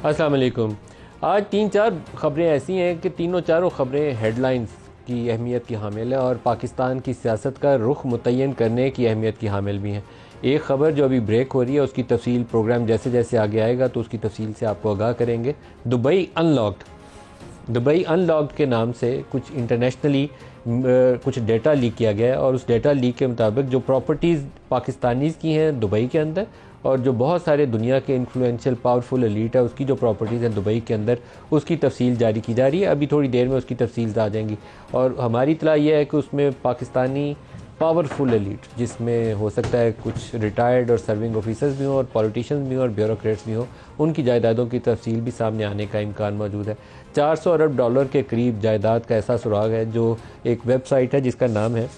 अस्सलाम वालेकुम। आज तीन चार ख़बरें ऐसी हैं कि तीनों चारों ख़बरें हेडलाइंस की अहमियत की हामिल है और पाकिस्तान की सियासत का रुख मुतय्यन करने की अहमियत की हामिल भी हैं। एक ख़बर जो अभी ब्रेक हो रही है उसकी तफसील प्रोग्राम जैसे जैसे आगे आएगा तो उसकी तफसील से आपको आगाह करेंगे। दुबई अनलॉक्ड के नाम से कुछ इंटरनेशनली कुछ डेटा लीक किया गया है और उस डेटा लीक के मुताबिक जो प्रॉपर्टीज़ पाकिस्तानीज़ की हैं दुबई के अंदर और जो बहुत सारे दुनिया के इन्फ्लुएंशियल पावरफुल एलीट है उसकी जो प्रॉपर्टीज़ हैं दुबई के अंदर उसकी तफसील जारी की जा रही है। अभी थोड़ी देर में उसकी तफसील आ जाएंगी और हमारी इत्तला ये है कि उसमें पाकिस्तानी पावरफुल एलीट जिसमें हो सकता है कुछ रिटायर्ड और सर्विंग ऑफिसर्स भी हों और पॉलिटिशियंस भी हों और ब्यूरोक्रेट्स भी हों, उनकी जायदादों की तफसील भी सामने आने का इम्कान मौजूद है। 400 अरब डॉलर के करीब जायदाद का ऐसा सुराग है जो एक वेबसाइट है जिसका नाम है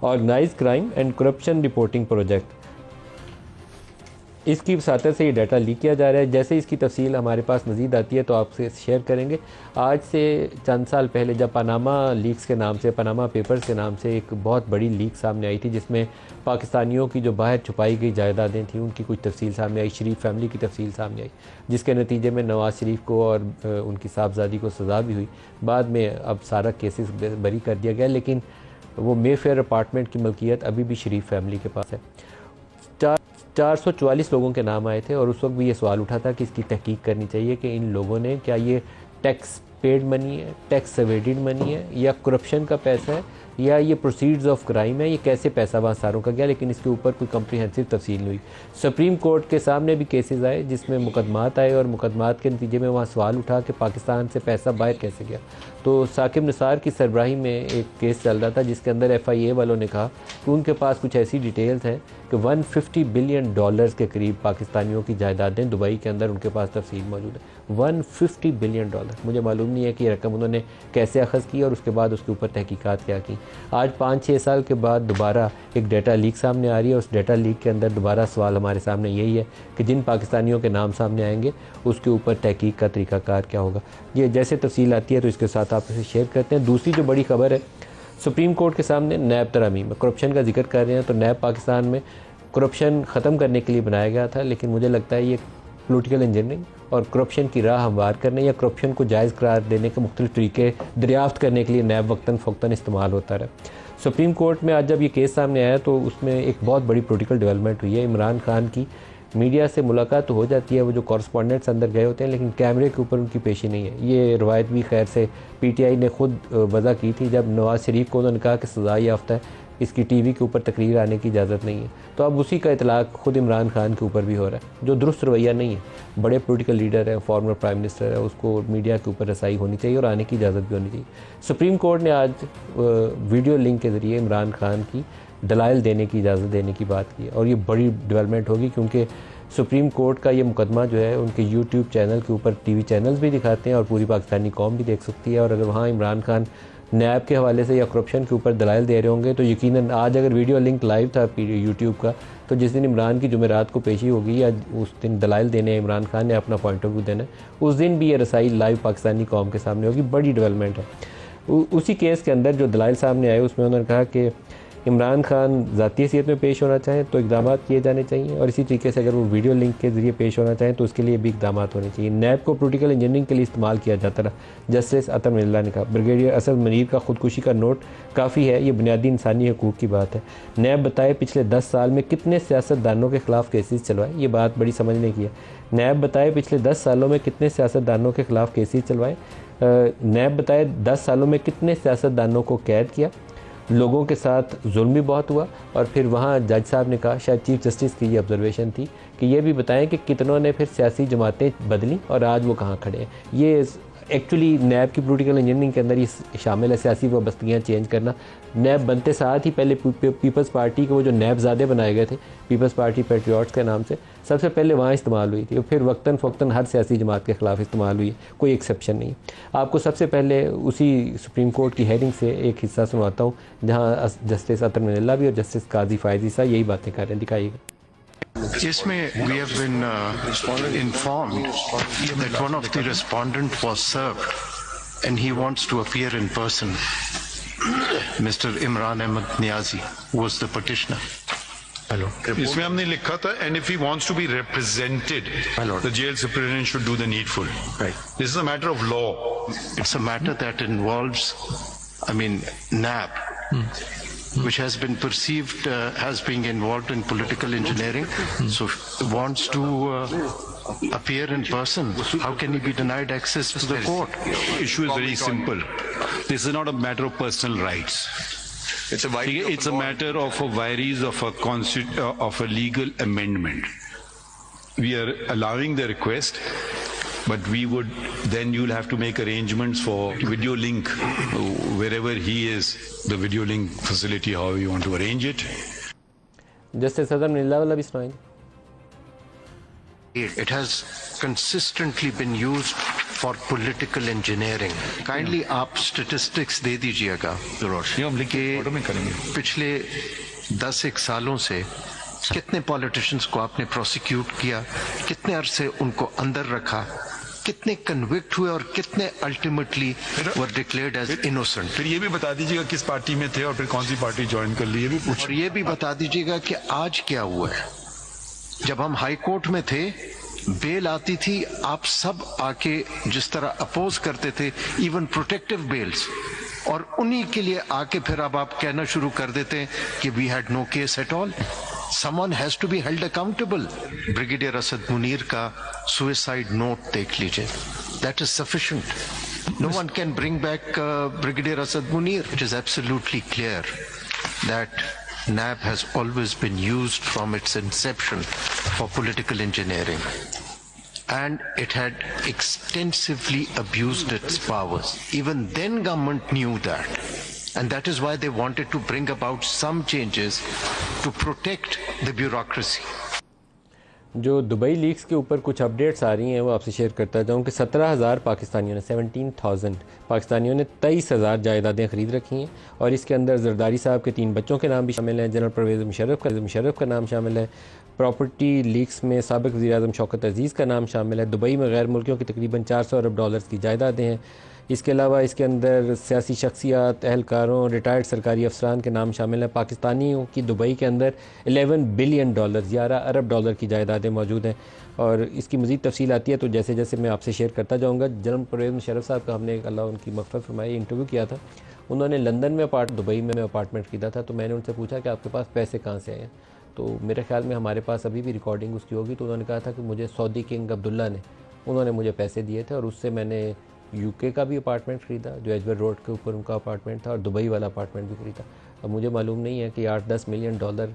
Organized Crime and Corruption Reporting Project. इसकी वसातत से ये डाटा लीक किया जा रहा है। जैसे इसकी तफसील हमारे पास मज़ीद आती है तो आपसे शेयर करेंगे। आज से चंद साल पहले जब पनामा लीक्स के नाम से, पनामा पेपर्स के नाम से एक बहुत बड़ी लीक सामने आई थी जिसमें पाकिस्तानियों की जो बाहर छुपाई गई जायदादें थी उनकी कुछ तफसील सामने आई, शरीफ फैमिली की तफसील सामने आई, जिसके नतीजे में नवाज़ शरीफ को और उनकी साहबजादी को सज़ा भी हुई। बाद में अब सारा केसेस बरी कर दिया गया, लेकिन वो मेफेयर अपार्टमेंट की मलकियत अभी भी शरीफ फैमिली के पास है। 444 लोगों के नाम आए थे और उस वक्त भी ये सवाल उठा था कि इसकी तहकीक करनी चाहिए कि इन लोगों ने क्या ये टैक्स पेड मनी है, टैक्स एवेडेड मनी है या करप्शन का पैसा है या ये प्रोसीड्स ऑफ क्राइम है, ये कैसे पैसा वहाँ सारों का गया, लेकिन इसके ऊपर कोई कम्प्रीहेंसिव तफसील नहीं हुई। सुप्रीम कोर्ट के सामने भी केसेस आए जिसमें मुकदमात आए और मुकदमात के नतीजे में वहाँ सवाल उठा कि पाकिस्तान से पैसा बाहर कैसे गया। तो साकिब निसार की सरबराही में एक केस चल रहा था जिसके अंदर FIA वालों ने कहा कि उनके पास कुछ ऐसी डिटेल्स हैं कि 150 बिलियन डॉलर्स के करीब पाकिस्तानियों की जायदादें दुबई के अंदर उनके पास तफसील मौजूद है। 150 बिलियन डॉलर, मुझे मालूम नहीं है कि ये रकम उन्होंने कैसे अखज़ की और उसके बाद उसके ऊपर तहकीकात क्या की। आज 5-6 साल के बाद दोबारा एक डाटा लीक सामने आ रही है। उस डाटा लीक के अंदर दोबारा सवाल हमारे सामने यही है कि जिन पाकिस्तानियों के नाम सामने आएंगे उसके ऊपर तहकीक का तरीक़ाकार क्या होगा। ये जैसे तफसील आती है तो इसके साथ आप इसे शेयर करते हैं। दूसरी जो बड़ी खबर है, सुप्रीम कोर्ट के सामने नैब तरमीम, करप्शन का जिक्र कर रहे हैं तो नैब पाकिस्तान में करप्शन ख़त्म करने के लिए बनाया गया था, लेकिन मुझे लगता है ये पॉलिटिकल इंजीनियरिंग और करप्शन की राह हमवार करने या करप्शन को जायज़ करार देने के मुख्तलिफ तरीके दरियाफ्त करने के लिए नैब वक्तन फ़ौक्तन इस्तेमाल होता रहा। सुप्रीम कोर्ट में आज जब ये केस सामने आया तो उसमें एक बहुत बड़ी पॉलिटिकल डेवलपमेंट हुई है। इमरान खान की मीडिया से मुलाकात तो हो जाती है, वो जो कॉरस्पॉन्डेंट्स अंदर गए होते हैं, लेकिन कैमरे के ऊपर उनकी पेशी नहीं है। ये रवायत भी खैर से PTI ने ख़ुद वज़ा की थी जब नवाज़ शरीफ को उन्होंने कहा कि सज़ा याफ्ता है, इसकी TV के ऊपर तकरीर आने की इजाज़त नहीं है। तो अब उसी का इतलाक़ ख़ुद इमरान खान के ऊपर भी हो रहा है, जो दुरुस्त रवैया नहीं है। बड़े पॉलिटिकल लीडर है, फॉर्मर प्राइम मिनिस्टर है, उसको मीडिया के ऊपर रसाई होनी चाहिए और आने की इजाज़त भी होनी चाहिए। सुप्रीम कोर्ट ने आज वीडियो लिंक के ज़रिए इमरान खान की दलाइल देने की इजाज़त देने की बात की और ये बड़ी डेवलपमेंट होगी क्योंकि सुप्रीम कोर्ट का ये मुकदमा जो है उनके YouTube चैनल के ऊपर TV चैनल्स भी दिखाते हैं और पूरी पाकिस्तानी कौम भी देख सकती है। और अगर वहाँ इमरान खान नैब के हवाले से या करप्शन के ऊपर दलाइल दे रहे होंगे तो यकीनन आज अगर वीडियो लिंक लाइव था YouTube का, तो जिस दिन इमरान की जुमेरात को पेशी होगी या उस दिन दलाइल देने इमरान खान ने अपना पॉइंट ऑफ व्यू देना, उस दिन भी ये रसाई लाइव पाकिस्तानी कौम के सामने होगी। बड़ी डेवलपमेंट है। उसी केस के अंदर जो दलाइल सामने आए उसमें उन्होंने कहा कि इमरान खान ज़ाती हैसियत में पेश होना चाहें तो इक़दाम किए जाने चाहिए और इसी तरीके से अगर वो वीडियो लिंक के ज़रिए पेश होना चाहें तो उसके लिए भी इक़दाम होने चाहिए। नैब को पॉलिटिकल इंजीनियरिंग के लिए इस्तेमाल किया जाता रहा। जस्टिस अतर मिल्ला ने कहा ब्रिगेडियर असद मनीर का ख़ुदकुशी का नोट काफ़ी है, ये बुनियादी इंसानी हकूक़ की बात है। नैब बताए पिछले 10 साल में कितने सियासतदानों के ख़िलाफ़ केसेस चलवाए, ये बात बड़ी समझने की है। नैब बताए पिछले 10 सालों में कितने सियासतदानों के ख़िलाफ़ केसेस चलवाए। नैब बताए 10 सालों में कितने सियासतदानों को कैद किया। लोगों के साथ जुल्म भी बहुत हुआ। और फिर वहाँ जज साहब ने कहा, शायद चीफ जस्टिस की ये ऑब्जर्वेशन थी कि ये भी बताएं कि कितनों ने फिर सियासी जमातें बदली और आज वो कहाँ खड़े हैं। ये एक्चुअली नैब की पॉलिटिकल इंजीनियरिंग के अंदर ये शामिल है, सियासी वाबस्तगियाँ चेंज करना। नैब बनते साथ ही पहले पीपल्स पार्टी के वो जो नैबज़ादे बनाए गए थे पीपल्स पार्टी पैट्रियट्स के नाम से, सबसे पहले वहाँ इस्तेमाल हुई थी और फिर वक्तन फ़ौक्तन हर सियासी जमात के ख़िलाफ़ इस्तेमाल हुई, कोई एक्सेप्शन नहीं। आपको सबसे पहले उसी सुप्रीम कोर्ट की हेडिंग से एक हिस्सा सुनाता हूँ जहाँ जस्टिस अतर मिल्ला भी और जस्टिस काजी फायजी साहब यही बातें कर रहे हैं, दिखाइएगा। इसमें we have been informed that one of the respondent was served and he wants to appear in person. Mr. Imran Ahmed Niazi was the petitioner. इसमें हमने लिखा था and if he wants to be represented, the jail superintendent should do the needful. Right. This is a matter of law. It's a matter that involves, NAB, which has been perceived as being involved in political engineering, so wants to appear in person. How can he be denied access to the court? Issue is very simple. This is not a matter of personal rights. It's a matter of a virus of a legal amendment. We are allowing the request, but you'll have to make arrangements for video link wherever he is, the video link facility, however you want to arrange it. Justice Azam Nilla wala bhi sunaएंगे. It has consistently been used for political engineering. Kindly आप statistics दे दीजिएगा कि पिछले 10 सालों से कितने politicians को आपने prosecute किया, कितने अरसे उनको अंदर रखा, कितने convict हुए और कितने ultimately were declared as innocent. फिर ये भी बता दीजिएगा किस पार्टी में थे और फिर कौन सी पार्टी ज्वाइन कर ली, ये भी पूछ. और ये भी बता दीजिएगा कि आज क्या हुआ है. जब हम हाई कोर्ट में थे, बेल आती थी, आप सब आके जिस तरह अपोज करते थे, इवन प्रोटेक्टिव बेल्स, और उन्हीं के लिए आके फिर अब आप कहना शुरू कर देते हैं कि we had no case at all. Someone has to be held accountable. Brigadier Asad Munir का सुसाइड नोट देख लीजिए, that is sufficient. No one can bring back brigadier Asad Munir. It is absolutely clear that NAB has always been used from its inception for political engineering, and it had extensively abused its powers. Even then government knew that, and that is why they wanted to bring about some changes to protect the bureaucracy. जो Dubai leaks के ऊपर कुछ updates आ रही हैं वो आपसे share करता जाऊँ कि 17,000 पाकिस्तानियों ने 17,000 पाकिस्तानियों ने 23,000 जायदादें ख़रीद रखी हैं, और इसके अंदर जरदारी साहब के 3 बच्चों के नाम भी शामिल हैं. जनरल परवेज़ मुशर्रफ का नाम शामिल है. प्रॉपर्टी लीक्स में साबिक़ वज़ीर-ए-आज़म शौकत अज़ीज़ का नाम शामिल है. दुबई में गैर मुल्कियों की तकरीबन 400 अरब डॉलर्स की जायदादें हैं. इसके अलावा इसके अंदर सियासी शख्सियात, अहलकारों, रिटायर्ड सरकारी अफसरान के नाम शामिल हैं. पाकिस्तानियों की दुबई के अंदर 11 बिलियन डॉलर 11 अरब डॉलर की जायदादें मौजूद हैं, और इसकी मज़ीद तफसील आती है तो जैसे जैसे मैं आपसे शेयर करता जाऊँगा. जनरल परवेज़ मुशर्रफ साहब का हमने अल्लाह उनकी मग़फ़िरत फरमाए इंटरव्यू किया था. उन्होंने लंदन में दुबई में अपार्टमेंट ख़रीदा था, तो मैंने उनसे पूछा कि आपके पास पैसे कहाँ से आए हैं. तो मेरे ख्याल में हमारे पास अभी भी रिकॉर्डिंग उसकी होगी. तो उन्होंने कहा था कि मुझे सऊदी किंग अब्दुल्ला ने उन्होंने मुझे पैसे दिए थे, और उससे मैंने यूके का भी अपार्टमेंट ख़रीदा जो एजवर रोड के ऊपर उनका अपार्टमेंट था, और दुबई वाला अपार्टमेंट भी ख़रीदा. अब मुझे मालूम नहीं है कि 8-10 मिलियन डॉलर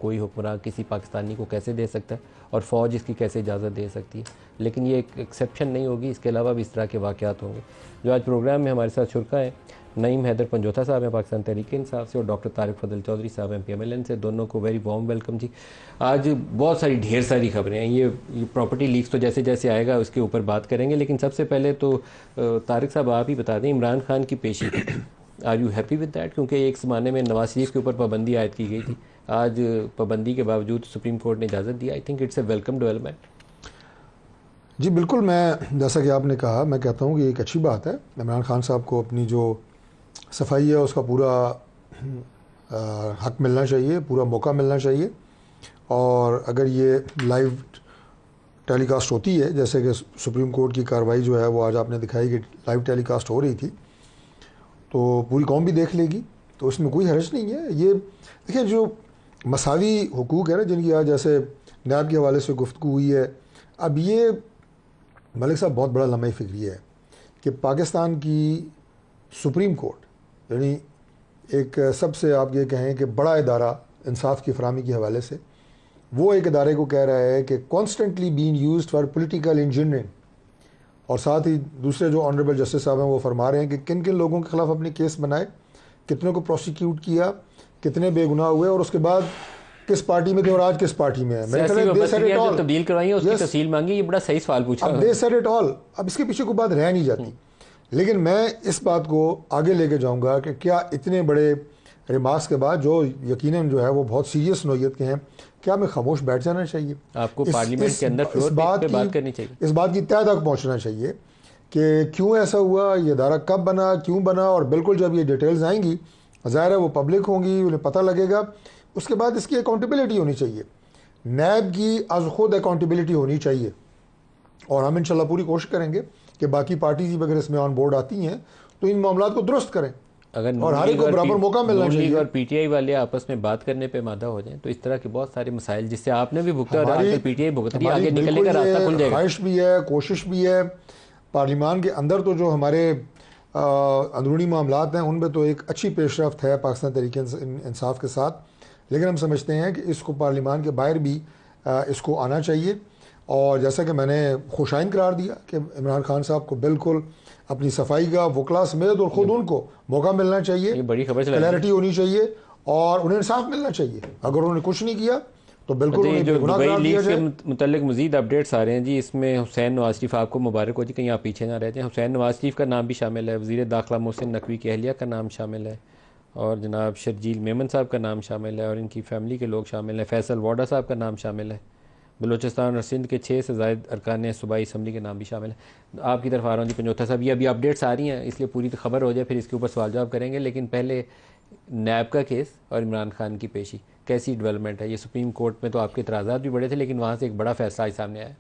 कोई हुक्मरान किसी पाकिस्तानी को कैसे दे सकता है, और फ़ौज इसकी कैसे इजाज़त दे सकती है. लेकिन ये एक एक्सेप्शन नहीं होगी, इसके अलावा भी इस तरह के वाक़यात होंगे. जो आज प्रोग्राम में हमारे साथ शुरका हैं, नईम हैदर पंजोथा साहब हैं पाकिस्तान तहरीक-ए-इंसाफ से, और डॉक्टर तारिक फजल चौधरी साहब हैं PMLN से. दोनों को वेरी वार्म वेलकम जी. आज बहुत सारी ढेर सारी खबरें हैं. ये प्रॉपर्टी लीक्स तो जैसे जैसे आएगा उसके ऊपर बात करेंगे, लेकिन सबसे पहले तो तारिक साहब आप ही बता दें, इमरान खान की पेशी, are you happy with that? क्योंकि एक ज़माने में नवाज शरीफ के ऊपर पाबंदी आयद की गई थी, आज पाबंदी के बावजूद सुप्रीम कोर्ट ने इजाज़त दी. I think it's a welcome development. जी बिल्कुल, मैं जैसा कि आपने कहा, मैं कहता हूँ कि एक अच्छी बात है. इमरान खान साहब को अपनी जो सफाई है उसका पूरा हक मिलना चाहिए, पूरा मौका मिलना चाहिए. और अगर ये लाइव टेलीकास्ट होती है, जैसे कि सुप्रीम कोर्ट की कार्रवाई जो है वो आज आपने दिखाई कि लाइव टेलीकास्ट हो रही थी, तो पूरी कौम भी देख लेगी, तो इसमें कोई हर्ज नहीं है. ये देखिए, जो मसावी हुकूक है ना, जिनकी आज जैसे नैब के हवाले से गुफ्तगू हुई है, अब ये मलिक साहब बहुत बड़ा लम्हा फ़िक्री है कि पाकिस्तान की सुप्रीम कोर्ट, यानी एक सबसे आप ये कहें कि बड़ा इदारा इंसाफ की फराहमी के हवाले से, वो एक इदारे को कह रहा है कि constantly being used for political engineering. और साथ ही दूसरे जो ऑनरेबल जस्टिस साहब हैं वो फरमा रहे हैं कि किन किन लोगों के खिलाफ अपने केस बनाए, कितने को प्रोसिक्यूट किया, कितने बेगुनाह हुए, और उसके बाद किस पार्टी में थे और आज किस पार्टी में है. तब्दील करवाई है, उसकी तफसील मांगी. ये बड़ा सही सवाल पूछा. अब दे सेड इट ऑल. अब इसके पीछे कोई बात रह नहीं जाती. लेकिन मैं इस बात को आगे लेके जाऊंगा कि क्या इतने बड़े रिमार्क्स के बाद, जो यकीनन जो है वो बहुत सीरियस नौयत के हैं, क्या हमें खामोश बैठ जाना चाहिए? आपको पार्लियामेंट के अंदर फ्लोर पे बात करनी चाहिए. इस बात की तह तक पहुंचना चाहिए कि क्यों ऐसा हुआ, ये इदारा कब बना, क्यों बना, और बिल्कुल जब ये डिटेल्स आएंगी ज़ाहिर है वो पब्लिक होंगी, उन्हें पता लगेगा. उसके बाद इसकी अकाउंटेबिलिटी होनी चाहिए, नैब की अज खुद अकाउंटेबिलिटी होनी चाहिए। और हम इंशाल्लाह पूरी कोशिश करेंगे कि बाकी पार्टीज भी अगर इसमें ऑन बोर्ड आती हैं तो इन मामलों को दुरुस्त करें अगर और हर एक को बराबर मौका मिलना चाहिए। और पीटीआई वाले आपस में बात करने पे मादा हो जाएं तो इस तरह के बहुत सारे मसाइल जिससे आपने भी भुगता और आजकल पीटीआई भुगत रही है, आगे निकलने का रास्ता खुल जाएगा। ख्वाहिश भी है, कोशिश भी है। पार्लियामान के अंदर तो जो हमारे अंदरूनी मामलात हैं उनमें तो एक अच्छी पेशरफ्त है पाकिस्तान तहरीक इंसाफ के साथ, लेकिन हम समझते हैं कि इसको पार्लियामान के बाहर भी इसको आना चाहिए। और जैसा कि मैंने खुशाइन करार दिया कि इमरान खान साहब को बिल्कुल अपनी सफाई का वकला समेत और ख़ुद उनको मौका मिलना चाहिए, बड़ी खबर क्लैरिटी होनी चाहिए और उन्हें इंसाफ मिलना चाहिए। अगर उन्होंने कुछ नहीं किया तो बिल्कुल उन्हें बेगुनाह करार दिया जाए। मुतल्लिक मजीद अपडेट्स आ रहे हैं जी, इसमें हुसैन नवाज शरीफ, आपको मुबारक हो जी, कहीं आप पीछे ना रह जाएं। हुसैन नवाज शरीफ का नाम भी शामिल है, वज़ीर दाखिला मोहसिन नकवी की अहलिया का नाम शामिल है, और जनाब शर्जील मेमन साहब का नाम शामिल है, और इनकी फैमिली के लोग शामिल हैं। फैसल वाडा साहब का नाम शामिल है। बलूचिस्तान और सिंध के 6 से ज़ायद अरकान सूबाई असम्बली के नाम भी शामिल है। आपकी तरफ आ रहा हूँ जी पंजोथा साहब, ये अभी अपडेट्स आ रही हैं इसलिए पूरी तो खबर हो जाए, फिर इसके ऊपर सवाल जवाब करेंगे। लेकिन पहले नैब का केस और इमरान खान की पेशी कैसी डेवलपमेंट है? ये सुप्रीम कोर्ट में तो आपके इतराज़ात भी बड़े थे, लेकिन वहाँ से एक बड़ा फैसला आज सामने आया।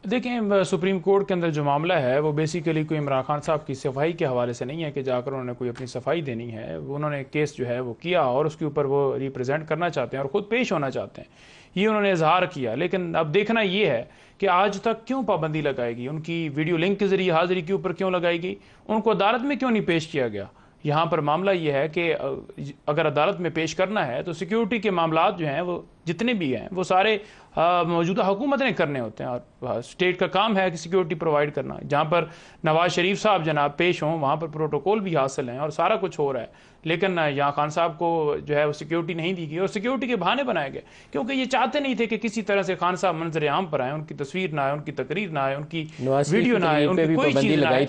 देखें, सुप्रीम कोर्ट के अंदर जो मामला है वो बेसिकली कोई इमरान खान साहब की सफाई के हवाले से नहीं है कि जाकर उन्होंने कोई अपनी सफाई देनी है। उन्होंने केस जो है वो किया और उसके ऊपर वो रिप्रेजेंट करना चाहते हैं और ख़ुद पेश होना चाहते हैं, ये उन्होंने इजहार किया। लेकिन अब देखना ये है कि आज तक क्यों पाबंदी लगाएगी, उनकी वीडियो लिंक के जरिए हाजिरी के ऊपर क्यों लगाई गई, उनको अदालत में क्यों नहीं पेश किया गया। यहाँ पर मामला ये है कि अगर अदालत में पेश करना है तो सिक्योरिटी के मामलात जो हैं वो जितने भी हैं वो सारे मौजूदा हुकूमत ने करने होते हैं, और स्टेट का काम है कि सिक्योरिटी प्रोवाइड करना। जहाँ पर नवाज शरीफ साहब जनाब पेश हों वहाँ पर प्रोटोकॉल भी हासिल हैं और सारा कुछ हो रहा है, लेकिन यहाँ खान साहब को जो है वो सिक्योरिटी नहीं दी गई और सिक्योरिटी के बहाने बनाए गए, क्योंकि ये चाहते नहीं थे कि किसी तरह से खान साहब मंजर आम पर आए, उनकी तस्वीर ना आए, उनकी तकरीर ना आए, उनकी वीडियो ना आए, उनकी कोई चीज ना आए।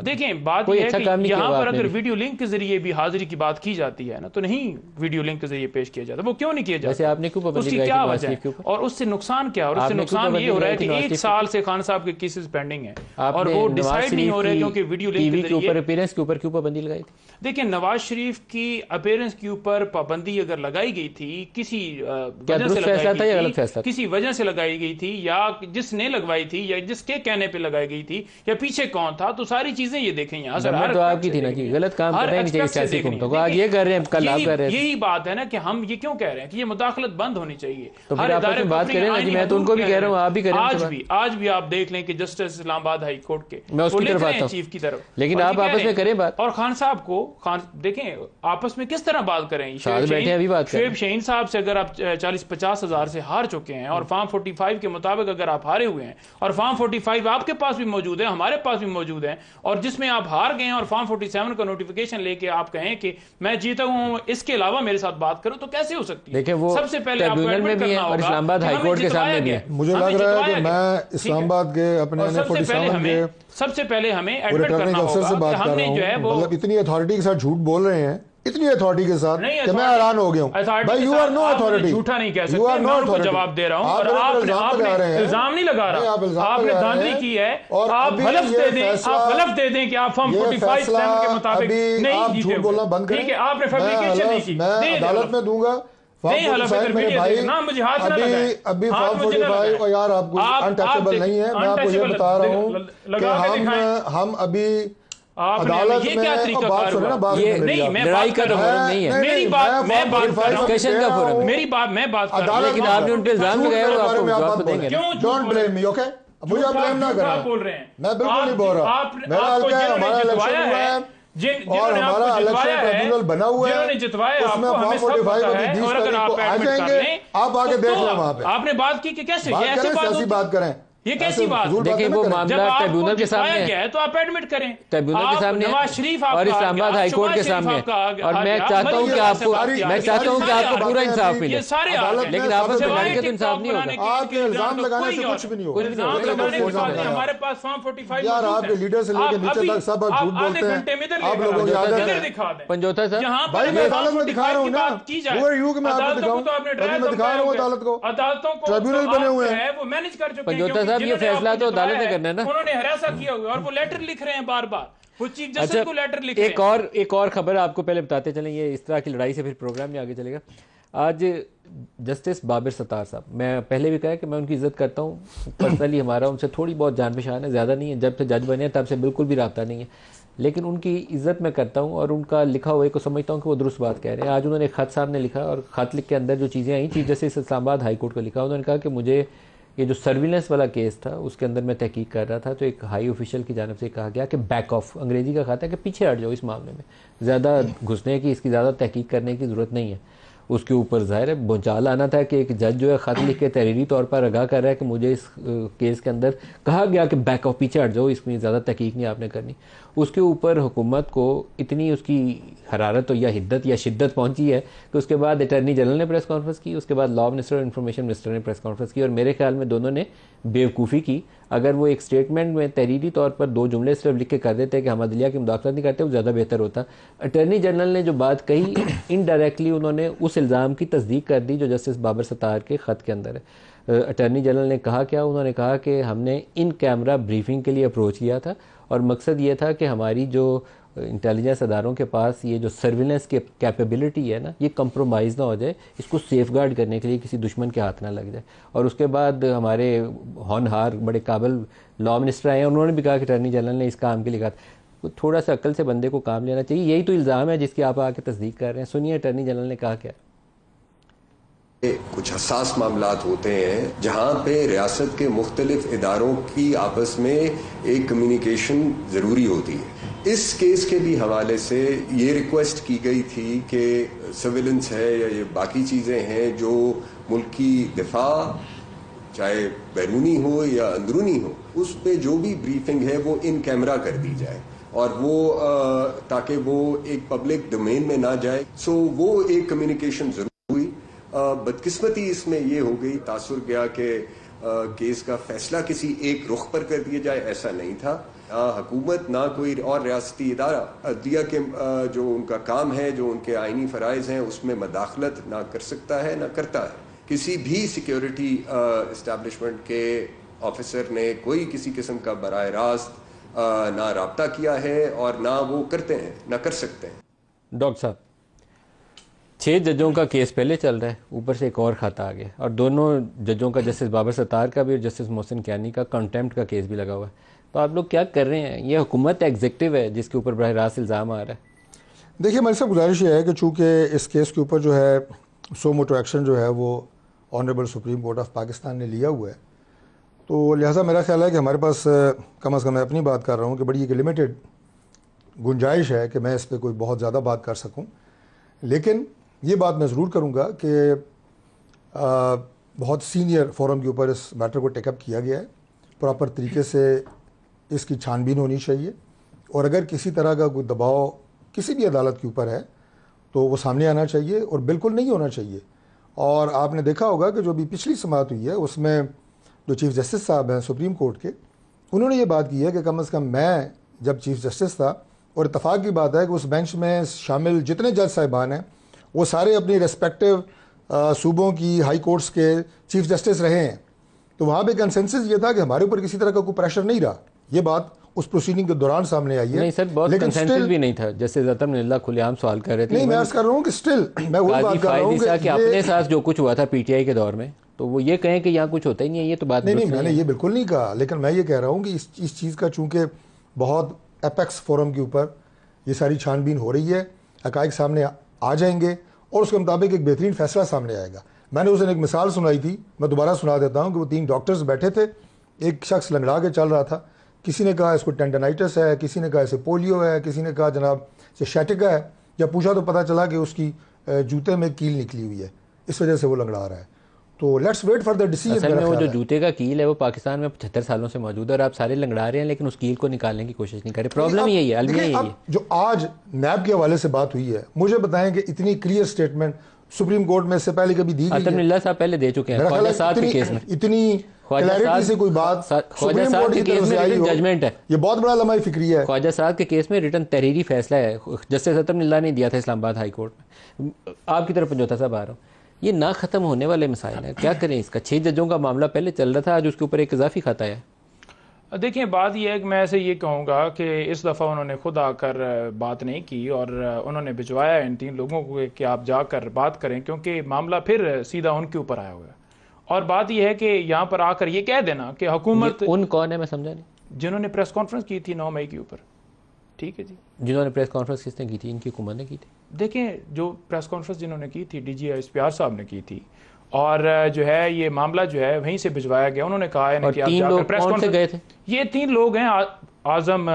देखें, बात यह है कि यहाँ पर अगर वीडियो लिंक के जरिए भी हाजिरी की बात की जाती है ना तो नहीं वीडियो लिंक के जरिए पेश किया जाता, वो क्यों नहीं किया जाता, उसकी क्या वजह है और उससे नुकसान क्या है? और उससे नुकसान ये हो रहा है कि 1 साल से खान साहब के केसेस पेंडिंग हैं और वो डिसाइड नहीं हो रहे क्योंकि वीडियो लिंक के ऊपर अपीयरेंस के ऊपर क्यों पाबंदी लगाई थी? देखिए, नवाज शरीफ की अपीयरेंस के ऊपर पाबंदी अगर लगाई गई थी किसी वजह से लगाई गई थी, किसी वजह से लगाई गई थी या जिसने लगवाई थी या जिसके कहने पे लगाई गई थी या पीछे कौन था, तो सारी चीजें ये देखें यहाँ से तो आपकी थी ना कि गलत काम करना नहीं चाहिए सियासी हुकूमतों को। आज ये कर रहे हैं, कल आप कर रहे हैं। यही बात है ना कि हम ये क्यों कह रहे हैं कि ये मुदाखलत बंद होनी चाहिए। तो फिर आप अपनी बात करें ना जी, मैं तो उनको भी कह रहा हूँ, आप भी करें। आज भी आप देख लें कि जस्टिस इस्लामाबाद हाई कोर्ट के मैं उसकी तरफ आता हूं, चीफ की तरफ, लेकिन आप आपस में करें बात। और खान साहब को देखें आपस में किस तरह बात करें। शोएब शाहीन साहब से अगर आप 40-50 हज़ार से हार चुके हैं और फॉर्म 45 के मुताबिक अगर आप हारे हुए हैं और फॉर्म 45 आपके पास भी मौजूद है, हमारे पास भी मौजूद है, और जिसमें आप हार गए हैं और फॉर्म 47 का नोटिफिकेशन लेके आप कहें कि मैं जीता हूं, इसके अलावा मेरे साथ बात करो, तो कैसे हो सकती है? वो सबसे पहले आपको एडमिट करना होगा। इस्लामाबाद हाई कोर्ट के सामने भी है। मुझे लग रहा है कि मैं इस्लामाबाद के अपने सबसे पहले हमें एडमिट करना होगा कि हमने जो है वो मतलब इतनी अथॉरिटी के साथ झूठ बोल रहे हैं, इतनी अथॉरिटी के साथ कि मैं हैरान हो गया हूं। भाई यू आर नो अथॉरिटी, झूठा नहीं कह सकते, मैं उनको जवाब दे रहा हूं और आपने इल्जाम नहीं लगा रहा, आपने धांधली की है और आप हलफ दे दें, आप हलफ दे दें कि आप फॉर्म 45 के मुताबिक नहीं जीते, बोलना बंद करें। ठीक है, आपने फैब्रिकेशन नहीं की, मैं अदालत में दूंगा नहीं हलफ भाई ना, मुझे हाथ ना लगाएं। अभी फॉर्म 45 और यार आपको अनटचेबल नहीं है, मैं आपको ये बता रहा हूं कि हम अभी अदालत में बात सुने ना, बात नहीं मैं लड़ाई का फोरम नहीं है, मेरी बात मैं बात कर रहा हूं, डिस्कशन का फोरम, मेरी बात मैं बात कर रहा हूं, लेकिन आपने उन पे इल्जाम लगाया वो आपको जवाब देंगे। Don't blame me, okay? मुझे ब्लेम ना करें, बोल रहे हैं, मैं बिल्कुल नहीं बोल रहा। मेरा हल्का है, हमारा इलेक्शन हुआ है और हमारा इलेक्शन ट्रिब्यूनल बना हुआ है, उसमें फॉर्म 45 अभी 20 तारीख को आ जाएंगे, आप आगे देख लें वहां पे। आपने बात की कि कैसे ऐसी बात करें, ये कैसी बात? देखिए वो मामला ट्रिब्यूनल के सामने है तो आप एडमिट करें, ट्रिब्यूनल के सामने नवाज शरीफ और इस्लामाबाद हाई कोर्ट के सामने, और मैं चाहता हूं कि आपको पूरा इंसाफ मिले, लेकिन आपस में लड़के तो इंसाफ नहीं होगा। आपके इल्जाम लगाने से कुछ भी नहीं होगा। हमारे पास फॉर्म 45 यार आपके लीडर से लेकर नीचे तक सब झूठ बोलते हैं, आप लोगों की आदत है। पंजोथा साहब भाई मैं अदालत में दिखा रहा हूं ना, वो मैं आपको दिखाऊं, अभी मैं दिखा रहा हूं अदालत को, अदालतों को ट्रिब्यूनल बने हुए हैं, वो मैनेज कर चुके हैं। पंजोथा साहब ये फैसला तो अदालत ने करना है ना, उन्होंने हरासा किया हुआ और वो लेटर लिख रहे हैं बार बार, वो चीफ जस्टिस को लेटर लिख रहे हैं। एक और खबर आपको पहले बताते चलें, ये इस तरह की लड़ाई से फिर प्रोग्राम में आगे चलेगा। आज जस्टिस बाबर सत्तार साहब, मैं पहले भी कहा कि मैं उनकी इज़्ज़त करता हूँ, पर्सनली हमारा उनसे थोड़ी बहुत जान पहचान है, ज़्यादा नहीं है, जब से जज बने तब से बिल्कुल भी रब्ता नहीं है, लेकिन उनकी इज़्ज़त मैं करता हूँ और उनका लिखा हुए को समझता हूँ कि वो दुरुस्त बात कह रहे हैं। आज उन्होंने एक ख़त साहब ने लिखा और ख़त लिख के अंदर जो चीज़ें आई, chief justice Islamabad high court को लिखा, उन्होंने कहा कि मुझे ये जो सर्विलेंस वाला केस था उसके अंदर मैं तहकीक कर रहा था, तो एक हाई ऑफिशियल की जानब से कहा गया कि बैक ऑफ, अंग्रेजी का खाता है कि पीछे हट जाओ, इस मामले में ज़्यादा घुसने की, इसकी ज़्यादा तहकीक करने की ज़रूरत नहीं है। उसके ऊपर ज़ाहिर है भूचाल आना था कि एक जज जो है ख़त लिख के तहरीरी तौर पर आगाह कर रहा है कि मुझे इस केस के अंदर कहा गया कि बैक ऑफ, पीछे हट जाओ, इसमें ज़्यादा तहकीक नहीं आपने करनी। उसके ऊपर हुकूमत को इतनी उसकी हरारत या हिद्दत या शिद्दत पहुंची है कि उसके बाद अटर्नी जनरल ने प्रेस कॉन्फ्रेंस की, उसके बाद लॉ मिनिस्टर और इंफॉर्मेशन मिनिस्टर ने प्रेस कॉन्फ्रेंस की, और मेरे ख्याल में दोनों ने बेवकूफ़ी की। अगर वो एक स्टेटमेंट में तहरीरी तौर पर 2 जुमले सिर्फ लिख के कर देते कि हम अदलिया की मुदाखलत नहीं करते, वो ज़्यादा बेहतर होता। अटर्नी जनरल ने जो बात कही, इनडायरेक्टली उन्होंने उस इल्ज़ाम की तस्दीक कर दी जो जस्टिस बाबर सत्तार के ख़त के अंदर है। अटर्नी जनरल ने कहा क्या, उन्होंने कहा कि हमने इन कैमरा ब्रीफिंग के लिए अप्रोच किया था और मकसद ये था कि हमारी जो इंटेलिजेंस अदारों के पास ये जो सर्विलेंस की कैपेबिलिटी है ना, ये कंप्रोमाइज़ ना हो जाए, इसको सेफगार्ड करने के लिए किसी दुश्मन के हाथ ना लग जाए। और उसके बाद हमारे होनहार बड़े काबिल लॉ मिनिस्टर आए, उन्होंने भी कहा कि अटर्नी जनरल ने इस काम के लिए कहा। तो थोड़ा सा अक्ल से बंदे को काम लेना चाहिए। यही तो इल्ज़ाम है जिसकी आप आके तस्दीक कर रहे हैं। सुनिए अटर्नी जनरल ने कहा क्या। कुछ हसास मामलात होते हैं जहां पे रियासत के मुख्तलिफ इदारों की आपस में एक कम्युनिकेशन ज़रूरी होती है। इस केस के भी हवाले से ये रिक्वेस्ट की गई थी कि सर्विलेंस है या ये बाकी चीज़ें हैं जो मुल्क की दिफा, चाहे बैरूनी हो या अंदरूनी हो, उस पे जो भी ब्रीफिंग है वो इन कैमरा कर दी जाए और वो ताकि वो एक पब्लिक डोमेन में ना जाए। सो वो एक कम्युनिकेशन ज़रूर हुई। बदकिस्मती इसमें ये हो गई, तासुर गया कि केस का फैसला किसी एक रुख पर कर दिया जाए, ऐसा नहीं था। हुकूमत ना कोई और रियासती इदारा अदलिया के जो उनका काम है, जो उनके आइनी फ़राइज़ हैं, उसमें मदाखलत ना कर सकता है ना करता है। किसी भी सिक्योरिटी इस्टेब्लिशमेंट के ऑफिसर ने कोई किसी किस्म का बराह रास्त ना राब्ता किया है और ना वो करते हैं, ना कर सकते हैं। डॉक्टर साहब, 6 जजों का केस पहले चल रहा है, ऊपर से एक और खाता आ गया, और दोनों जजों का, जस्टिस बाबर सत्तार का भी और जस्टिस मोहसिन कियानी का कंटेम्प्ट का केस भी लगा हुआ है। तो आप लोग क्या कर रहे हैं? ये हुकूमत एग्जीक्यूटिव है जिसके ऊपर बराह रास्त इल्ज़ाम आ रहा है। देखिए, मेरे से गुजारिश ये है कि चूँकि इस केस के ऊपर जो है सो मोटो एक्शन जो है वो honourable supreme court of Pakistan ने लिया हुआ है, तो लिहाजा मेरा ख्याल है कि हमारे पास कम अज़ कम मैं अपनी बात कर रहा हूँ कि बड़ी एक लिमिटेड गुंजाइश है कि मैं इस पर कोई बहुत ज़्यादा बात कर सकूँ। लेकिन ये बात मैं ज़रूर करूँगा कि बहुत सीनियर फोरम के ऊपर इस मैटर को टेकअप किया गया है, प्रॉपर तरीके से इसकी छानबीन होनी चाहिए, और अगर किसी तरह का कोई दबाव किसी भी अदालत के ऊपर है तो वो सामने आना चाहिए और बिल्कुल नहीं होना चाहिए। और आपने देखा होगा कि जो भी पिछली समाअत हुई है उसमें जो चीफ़ जस्टिस साहब हैं सुप्रीम कोर्ट के, उन्होंने ये बात की है कि कम अज़ कम मैं जब चीफ़ जस्टिस था, और इत्तफाक़ की बात है कि उस बेंच में शामिल जितने जज साहिबान हैं वो सारे अपनी रेस्पेक्टिव सूबों की हाई कोर्ट्स के चीफ जस्टिस रहे हैं, तो वहाँ पे कंसेंसस ये था कि हमारे ऊपर किसी तरह का कोई प्रेशर नहीं रहा। ये बात उस प्रोसीडिंग के दौरान सामने आई है। नहीं सर, बहुत कंसेंसस भी नहीं था, जैसे ज़तम निल्ला खुलेआम सवाल कर रहे थे। नहीं, मैं अर्ज़ कर रहा हूँ कि स्टिल मैं वो बात कर रहा हूँ कि अपने साथ जो कुछ हुआ था पीटीआई के दौर में, तो वो ये कहें कि यहाँ कुछ होता ही नहीं है, ये तो बात नहीं, मैंने ये बिल्कुल नहीं कहा, लेकिन मैं ये कह रहा हूँ कि इस चीज़ का चूँकि बहुत एपेक्स फोरम के ऊपर ये सारी छानबीन हो रही है, हक़ाइक़ सामने आ जाएंगे और उसके मुताबिक एक बेहतरीन फैसला सामने आएगा। मैंने उस दिन एक मिसाल सुनाई थी, मैं दोबारा सुना देता हूँ कि वो 3 डॉक्टर्स बैठे थे, एक शख्स लंगड़ा के चल रहा था, किसी ने कहा इसको टेंडनाइटिस है, किसी ने कहा इसे पोलियो है, किसी ने कहा जनाब इसे शैटिका है। जब पूछा तो पता चला कि उसकी जूते में कील निकली हुई है, इस वजह से वो लंगड़ा रहा है। तो let's wait for the decision. असल में वो जो जूते का कील है वो पाकिस्तान में 75 सालों से मौजूद है और आप सारे लंगड़ा रहे हैं, लेकिन उस कील को निकालने की कोशिश नहीं कर रहे। प्रॉब्लम यही है, अलमिया यही है। जो आज नैब के हवाले से बात हुई है, मुझे बताएं कि इतनी क्लियर स्टेटमेंट सुप्रीम कोर्ट में से पहले कभी दी गई है? निल्ला साहब पहले दे चुके हैं ख्वाजा साहब के केस में, इतनी क्लैरिटी से कोई बात सुप्रीम कोर्ट की तरफ से आई हो, जजमेंट है। ये बहुत बड़ा लम्हा फिक्री है। ख्वाजा साहब के केस में रिटर्न तहरीरी फैसला है, जस्टिस अतम निल्ला ने दिया था इस्लामाबाद हाई कोर्ट में। आपकी तरफ पंजोता साहब आ रहा हूँ, ये ना ख़त्म होने वाले मसाइल हैं, क्या करें इसका? 6 जजों का मामला पहले चल रहा था, आज उसके ऊपर एक इजाफी खाता है। देखिए बात यह है कि मैं ऐसे ये कहूँगा कि इस दफ़ा उन्होंने खुद आकर बात नहीं की और उन्होंने भिजवाया इन 3 लोगों को कि आप जाकर बात करें, क्योंकि मामला फिर सीधा उनके ऊपर आया हुआ है। और बात यह है कि यहाँ पर आकर ये कह देना कि हुकूमत, उन कौन है मैं समझा नहीं, जिन्होंने प्रेस कॉन्फ्रेंस की थी 9 मई के ऊपर, ठीक है जी, जिन्होंने प्रेस कॉन्फ्रेंस किसने की थी? इनकी हुकूमत ने की थी। देखें जो प्रेस कॉन्फ्रेंस जिन्होंने की थी DG इश्तियार साहब ने की थी, और जो है ये मामला जो है वहीं से भिजवाया गया। उन्होंने कहा है ना कि आप जाकर प्रेस कॉन्फ्रेंस गए थे। ये 3 लोग हैं, आजम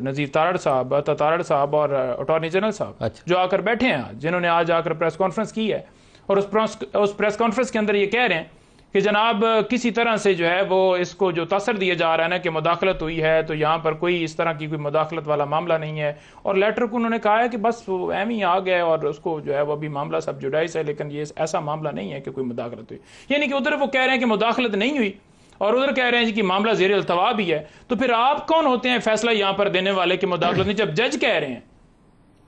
नज़ीर तारड़ साहब, तारड़ साहब और अटॉर्नी जनरल साहब, अच्छा। जो आकर बैठे हैं, जिन्होंने आज आकर प्रेस कॉन्फ्रेंस की है। और उस प्रेस कॉन्फ्रेंस के अंदर ये कह रहे हैं कि जनाब किसी तरह से जो है वो इसको जो तासर दिया जा रहा है ना कि मुदाखलत हुई है, तो यहाँ पर कोई इस तरह की कोई मुदाखलत वाला मामला नहीं है। और लेटर को उन्होंने कहा है कि बस वो एम ही आ गए और उसको जो है वो अभी मामला सब जुडाइस है, लेकिन ये ऐसा मामला नहीं है कि कोई मुदाखलत हुई। यानी कि उधर वो कह रहे हैं कि मुदाखलत नहीं हुई और उधर कह रहे हैं कि मामला ज़ेर अल्तवा भी है। तो फिर आप कौन होते हैं फैसला यहाँ पर देने वाले कि मुदाखलत नहीं? जब जज कह रहे हैं,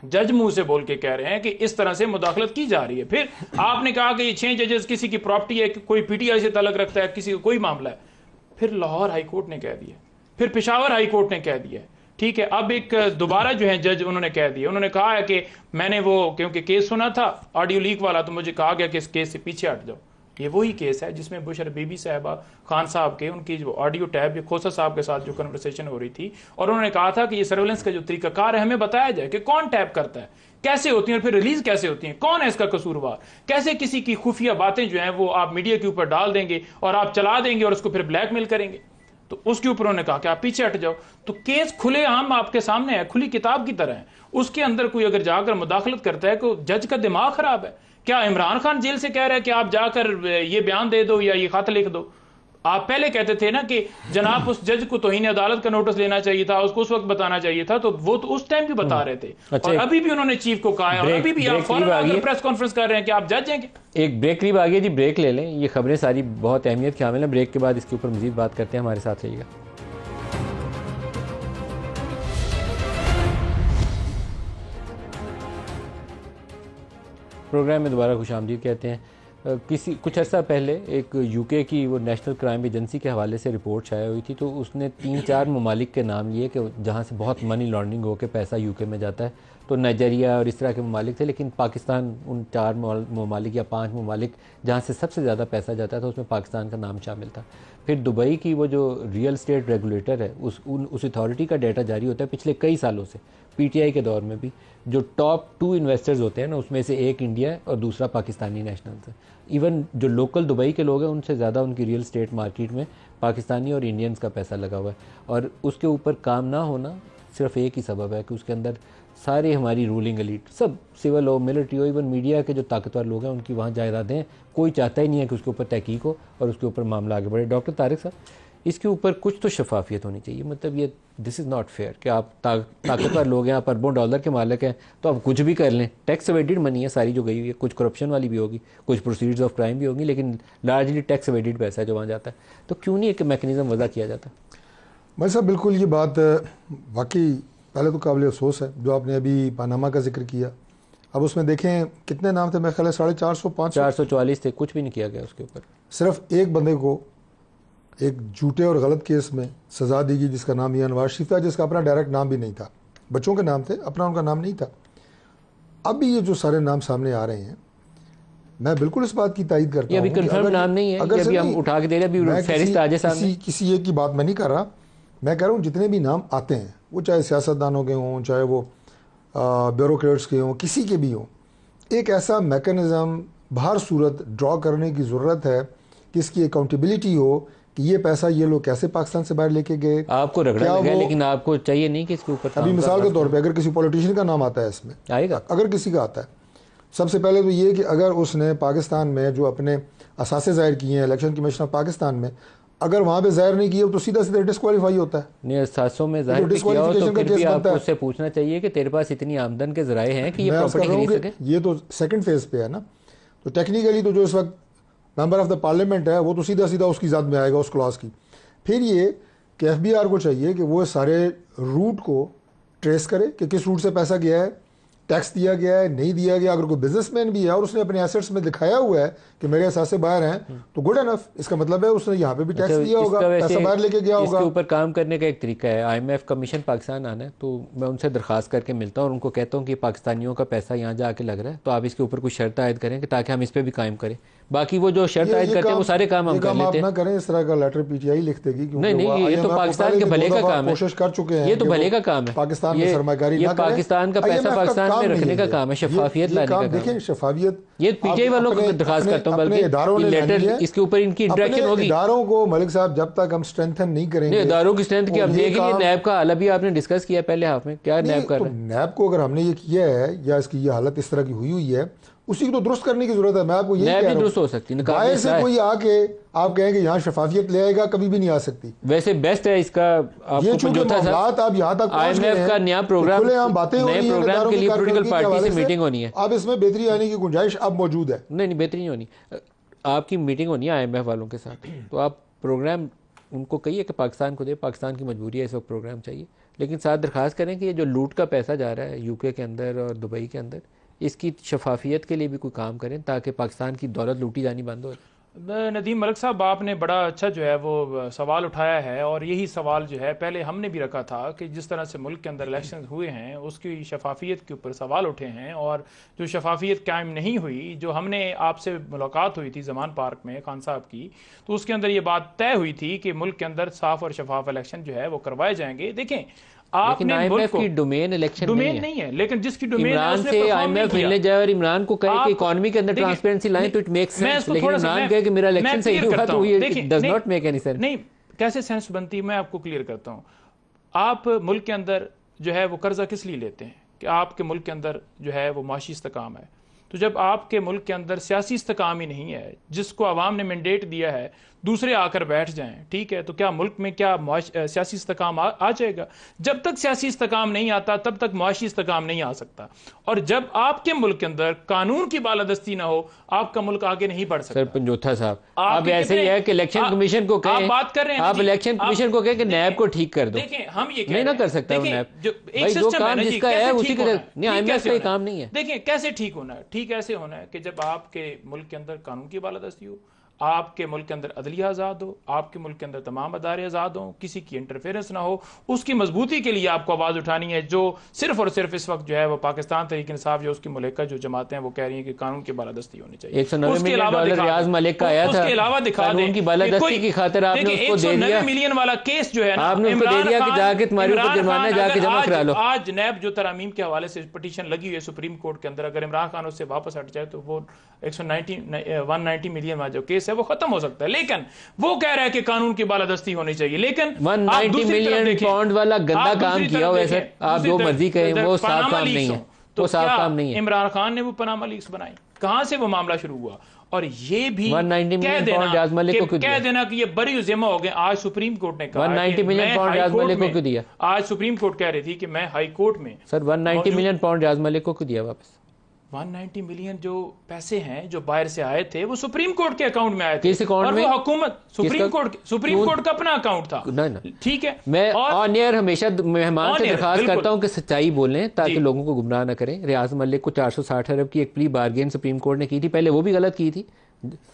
जज मुंह से बोल के कह रहे हैं कि इस तरह से मुदाखलत की जा रही है। फिर आपने कहा कि ये 6 जजेस किसी की प्रॉपर्टी है, कोई PTI से तलक रखता है, किसी का कोई मामला है। फिर लाहौर हाई कोर्ट ने कह दिया, फिर पेशावर हाई कोर्ट ने कह दिया, ठीक है। अब एक दोबारा जो है जज उन्होंने कह दिया, उन्होंने कहा है कि मैंने वो क्योंकि केस सुना था ऑडियो लीक वाला, तो मुझे कहा गया कि इस केस से पीछे हट जाओ। ये वही केस है जिसमें बुशर बीबी साहबा खान साहब के उनकी जो ऑडियो टैब खोसा साहब के साथ जो कन्वर्सेशन हो रही थी, और उन्होंने कहा था कि ये सर्वेलेंस का जो तरीकाकार है हमें बताया जाए कि कौन टैप करता है, कैसे होती है और फिर रिलीज कैसे होती हैं, कौन है इसका कसूरवार, कैसे किसी की खुफिया बातें जो हैं वो आप मीडिया के ऊपर डाल देंगे और आप चला देंगे और उसको फिर ब्लैकमेल करेंगे। तो उसके ऊपर उन्होंने कहा कि आप पीछे हट जाओ। तो केस खुले आम आपके सामने है, खुली किताब की तरह है। उसके अंदर कोई अगर जाकर मुदाखलत करता है तो जज का दिमाग खराब है क्या? इमरान खान जेल से कह रहा है कि आप जाकर ये बयान दे दो या ये खत लिख दो। आप पहले कहते थे ना कि जनाब उस जज को तौहीन अदालत का नोटिस लेना चाहिए था, उसको उस वक्त बताना चाहिए था, तो वो तो उस टाइम भी बता रहे थे। अच्छा, और अभी भी उन्होंने चीफ को कहा है और अभी भी आप फौरन आकर प्रेस कॉन्फ्रेंस कर रहे हैं कि आप जज हैं। एक ब्रेक करीब आ गया जी, ब्रेक ले लें। ये खबरें सारी बहुत अहमियत की हामिल हैं। ब्रेक के बाद इसके ऊपर मजीद बात करते हैं, हमारे साथ रहिएगा। प्रोग्राम में दोबारा खुशामदीद कहते हैं। कुछ अर्सा पहले एक UK की वो नेशनल क्राइम एजेंसी के हवाले से रिपोर्ट छाया हुई थी, तो उसने 3-4 ममालिक के नाम लिए कि जहाँ से बहुत मनी लॉन्ड्रिंग होकर पैसा UK में जाता है। तो नाइजीरिया और इस तरह के ममालिक थे, लेकिन पाकिस्तान उन 4 ममालिक या 5 ममालिक जहाँ से सबसे ज़्यादा पैसा जाता था उसमें पाकिस्तान का नाम शामिल था। फिर दुबई की वो जो रियल स्टेट रेगुलेटर है उस अथॉरिटी का डाटा जारी होता है पिछले कई सालों से, PTI के दौर में भी, जो टॉप 2 इन्वेस्टर्स होते हैं ना उसमें से एक इंडिया है और दूसरा पाकिस्तानी नेशनल्स है। इवन जो लोकल दुबई के लोग हैं उनसे ज़्यादा उनकी रियल स्टेट मार्केट में पाकिस्तानी और इंडियंस का पैसा लगा हुआ है। और उसके ऊपर काम ना होना सिर्फ एक ही सबब है कि उसके अंदर सारी हमारी रूलिंग एलीट, सब सिविल हो, मिलिट्री हो, इवन मीडिया के जो ताकतवर लोग हैं उनकी वहाँ जायदादें हैं। कोई चाहता ही नहीं है कि उसके ऊपर तहकीक हो और उसके ऊपर मामला आगे बढ़े। डॉक्टर तारिक साहब, इसके ऊपर कुछ तो शफाफियत होनी चाहिए। मतलब ये दिस इज़ नॉट फेयर कि आप ताकतवर लोग हैं, आप अरबों डॉलर के मालिक हैं, तो आप कुछ भी कर लें। टैक्स एवेडेड मनी है सारी जो गई हुई है, कुछ करप्शन वाली भी होगी, कुछ प्रोसीड्स ऑफ क्राइम भी होगी, लेकिन लार्जली टैक्स एवेडेड पैसा है जो वहाँ जाता है। तो क्यों नहीं एक मैकेनिज्म वज़ा किया जाता? भाई साहब बिल्कुल ये बात वाकई पहले तो काबिल अफसोस है जो आपने अभी पानामा का जिक्र किया। अब उसमें देखें कितने नाम थे, मेरे ख्याल है 450 444 थे, कुछ भी नहीं किया गया उसके ऊपर। सिर्फ एक बंदे को एक झूठे और गलत केस में सज़ा दी गई जिसका नाम ये अनवार शरीफ था, जिसका अपना डायरेक्ट नाम भी नहीं था, बच्चों के नाम थे, अपना उनका नाम नहीं था। अब भी ये जो सारे नाम सामने आ रहे हैं, मैं बिल्कुल इस बात की तायद करता हूं अभी कंफर्म नाम नहीं है, अगर हम उठा के दे रहे हैं, फहरिस्त आ जाए सामने। किसी एक की बात मैं नहीं कर रहा, मैं कह रहा हूँ जितने भी नाम आते हैं, वो चाहे सियासतदानों के हों, चाहे वो ब्यूरोक्रेट्स के हों, किसी के भी हों, एक ऐसा मैकेनिज़्म बाहर सूरत ड्रॉ करने की ज़रूरत है कि इसकी अकाउंटेबिलिटी हो कि ये पैसा ये लोग कैसे पाकिस्तान से बाहर लेके गए। आपको रगड़ा लगा, लेकिन आपको चाहिए नहीं कि इसके ऊपर। अभी मिसाल के तौर पे अगर किसी पॉलिटिशियन का नाम आता है इसमें, आएगा, अगर किसी का आता है, सबसे पहले तो ये कि अगर उसने पाकिस्तान में जो अपने असासे ज़ाहिर किए हैं इलेक्शन कमीशन ऑफ पाकिस्तान में, अगर वहाँ पे ज़ाहिर नहीं किए तो सीधा सीधा डिस्क्वालीफाई होता है। नहीं, असासों में ज़ाहिर किया हो तो फिर भी आपको उससे पूछना चाहिए कि तेरे पास इतनी आमदन के ज़राए हैं कि ये प्रॉपर्टी खरीद सके। ये तो सेकंड फेज पे है ना, तो टेक्निकली तो जो इस वक्त मेंबर ऑफ द पार्लियामेंट है वो तो सीधा सीधा उसकी ज़ात में आएगा उस क्लॉज की। फिर ये कि FBI को चाहिए कि वो सारे रूट को ट्रेस करे कि किस रूट से पैसा गया है, टैक्स दिया गया है नहीं दिया गया, अगर कोई बिजनेसमैन भी है और उसने अपने एसेट्स में दिखाया हुआ है कि मेरे हिसाब से बाहर हैं, तो गुड एनफ, इसका मतलब है उसने यहाँ पे भी टैक्स दिया होगा, पैसा बाहर लेके गया होगा। इसके ऊपर काम करने का एक तरीका है, IMF कमीशन पाकिस्तान आना है तो मैं उनसे दरखास्त करके मिलता हूँ और उनको कहता हूँ कि पाकिस्तानियों का पैसा यहाँ जाके लग रहा है, तो आप इसके ऊपर कुछ शर्त आयद करें कि ताकि हम इस पर भी कायम करें। बाकी वो जो शर्त आयद करते हैं वो सारे काम हम कर लेते हैं। ना करें इस तरह का लेटर PTI लिख देगी, नहीं, ये तो पाकिस्तान के भले का काम है, कोशिश कर चुके हैं, ये तो भले का काम है, पाकिस्तान में सरमाकारी ना करें, पाकिस्तान का पैसा पाकिस्तान में रखने का काम है, शफाफियत लाने का काम। देखें शफाफियत, ये PTI वालों को दरखास्त करता हूँ, बल्कि लेटर इसके ऊपर इनकी इंटरेक्शन होगी। इदारों को मलिक साहब जब तक हम स्ट्रेंथन नहीं करेंगे, इदारों की स्ट्रेंथ की, अब देखेंगे नैब का हाल भी आपने डिस्कस किया पहले हाफ में, क्या नैब कर रहा है। नैब को अगर हमने ये किया है या इसकी ये हालत इस तरह की हुई है, उसी को तो दुरुस्त करने की जरूरत है। मैं आपको यही कह रहा हूं, दुरुस्त हो सकती है, बाहर से कोई आके आप कहेंगे यहाँ शफाफियत ले आएगा, कभी भी नहीं आ सकती। वैसे बेस्ट है इसका, ये चूंकि मामलात आप यहाँ तक IMF का नया प्रोग्राम, बातें हो रही हैं, प्रोग्राम के लिए पॉलिटिकल पार्टी से मीटिंग होनी है, अब इसमें बेहतरी आने की गुंजाइश अब मौजूद है। नहीं बेहतरी नहीं होनी, आपकी मीटिंग होनी है IMF वालों के साथ, तो आप प्रोग्राम उनको कहिए कि पाकिस्तान को दे, पाकिस्तान की मजबूरी है, इस वक्त प्रोग्राम चाहिए, लेकिन साथ दरखास्त करें कि ये जो लूट का पैसा जा रहा है UK के अंदर और दुबई के अंदर, इसकी शफाफियत के लिए भी कोई काम करें ताकि पाकिस्तान की दौलत लूटी जानी बंद हो। नदीम मलिक साहब, आपने बड़ा अच्छा जो है वो सवाल उठाया है, और यही सवाल जो है पहले हमने भी रखा था कि जिस तरह से मुल्क के अंदर इलेक्शन हुए हैं उसकी शफाफियत के ऊपर सवाल उठे हैं, और जो शफाफियत कायम नहीं हुई, जो हमने आपसे मुलाकात हुई थी जमान पार्क में खान साहब की, तो उसके अंदर ये बात तय हुई थी कि मुल्क के अंदर साफ और शफाफ इलेक्शन जो है वो करवाए जाएंगे। देखें, आपने IMF की डोमेन इलेक्शन नहीं है, लेकिन जिसकी डोमेन इमरान से IMF मिलने जाए और इमरान को कहे कि इकोनॉमी के अंदर ट्रांसपेरेंसी लाएं तो इट मेक्स सेंस, लेकिन इमरान कहे कि मेरा इलेक्शन सही होगा तो ये does not make any sense. नहीं, कैसे सेंस बनती है मैं आपको क्लियर करता हूं। आप मुल्क के अंदर जो है वो कर्जा किस लिए लेते हैं कि आपके मुल्क के अंदर जो है वो माशी इस्तेकाम है, तो जब आपके मुल्क के अंदर सियासी इस्तेकाम ही नहीं है, जिसको अवाम ने मैंडेट दिया है दूसरे आकर बैठ जाएं, ठीक है, तो क्या मुल्क में क्या सियासी इस्तेकाम आ जाएगा? जब तक सियासी इस्तेकाम नहीं आता तब तक मुआशी इस्तेकाम नहीं आ सकता, और जब आपके मुल्क के अंदर कानून की बालादस्ती ना हो आपका मुल्क आगे नहीं बढ़ सकता। सर पंजोथा साहब, आप ऐसे ही है कि इलेक्शन कमीशन को कहें, बात कर रहे हैं, आप इलेक्शन कमीशन को कहें कि नैब को ठीक कर दो। देखें, हम ये नहीं ना कर सकता है नैब, भाई जो काम जिसका है उसी का नहीं, IMF का काम नहीं है। देखें कैसे ठीक होना है, ठीक ऐसे होना है कि जब आपके मुल्क के अंदर कानून की बालादस्ती हो, आपके मुल्क के अंदर अदलिया आज़ाद हो, आपके मुल्क के अंदर तमाम अदारे आज़ाद हो, किसी की इंटरफेरेंस ना हो, उसकी मजबूती के लिए आपको आवाज़ उठानी है। जो सिर्फ और सिर्फ इस वक्त जो है वो पाकिस्तान तहरीक इंसाफ जो उसकी मुल्क जो जमातें हैं वो कह रही हैं कि कानून की बालादस्ती होनी चाहिए। $190 मिलियन रियाज मलिक का आया था, उसके अलावा दिखा कानून की बालादस्ती की खातिर आपने उसको दे दिया, 190 मिलियन वाला केस जो है ना, आपने उसको दे दिया कि जाके तुम्हारे ऊपर जुर्माना जाके जमा करा लो। आज नैब जो तरमीम के हवाले से पिटीशन लगी हुई है सुप्रीम कोर्ट के अंदर, अगर इमरान खान उससे वापस हट जाए तो वो 190 मिलियन वाला जो केस है वो खत्म हो सकता है। लेकिन वो कह रहा है कि कानून की बालादस्ती होनी चाहिए, लेकिन 190 मिलियन पाउंड वाला गंदा काम किया हुआ है सर, आप जो मर्जी कहें, वो साफ काम नहीं है, वो साफ काम नहीं है। इमरान खान ने वो पनामा लीक्स बनाई, कहां से वो मामला शुरू हुआ? और ये भी 190 मिलियन पाउंड रियाज मलिक को क्यों दिया? कह देना कि ये बरी उज़ेमा हो गए। आज सुप्रीम कोर्ट ने कहा 190 मिलियन पाउंड रियाज मलिक को क्यों दिया? आज सुप्रीम कोर्ट कह रही थी कि मैं हाई कोर्ट में सर 190 मिलियन पाउंड रियाज मलिक को क्यों दिया वापस? 190 मिलियन जो पैसे हैं जो बाहर से आए थे वो सुप्रीम कोर्ट के अकाउंट में आए थे। किस अकाउंट में? और वो हुकूमत सुप्रीम कोर्ट का अपना अकाउंट था। ठीक है, मैं ऑन एयर हमेशा मेहमान से दरखास्त करता हूं कि सच्चाई बोलें ताकि लोगों को गुमराह न करें। रियाज मलिक को 460 अरब की एक प्ली बार्गेन सुप्रीम कोर्ट ने की थी, पहले वो भी गलत की थी,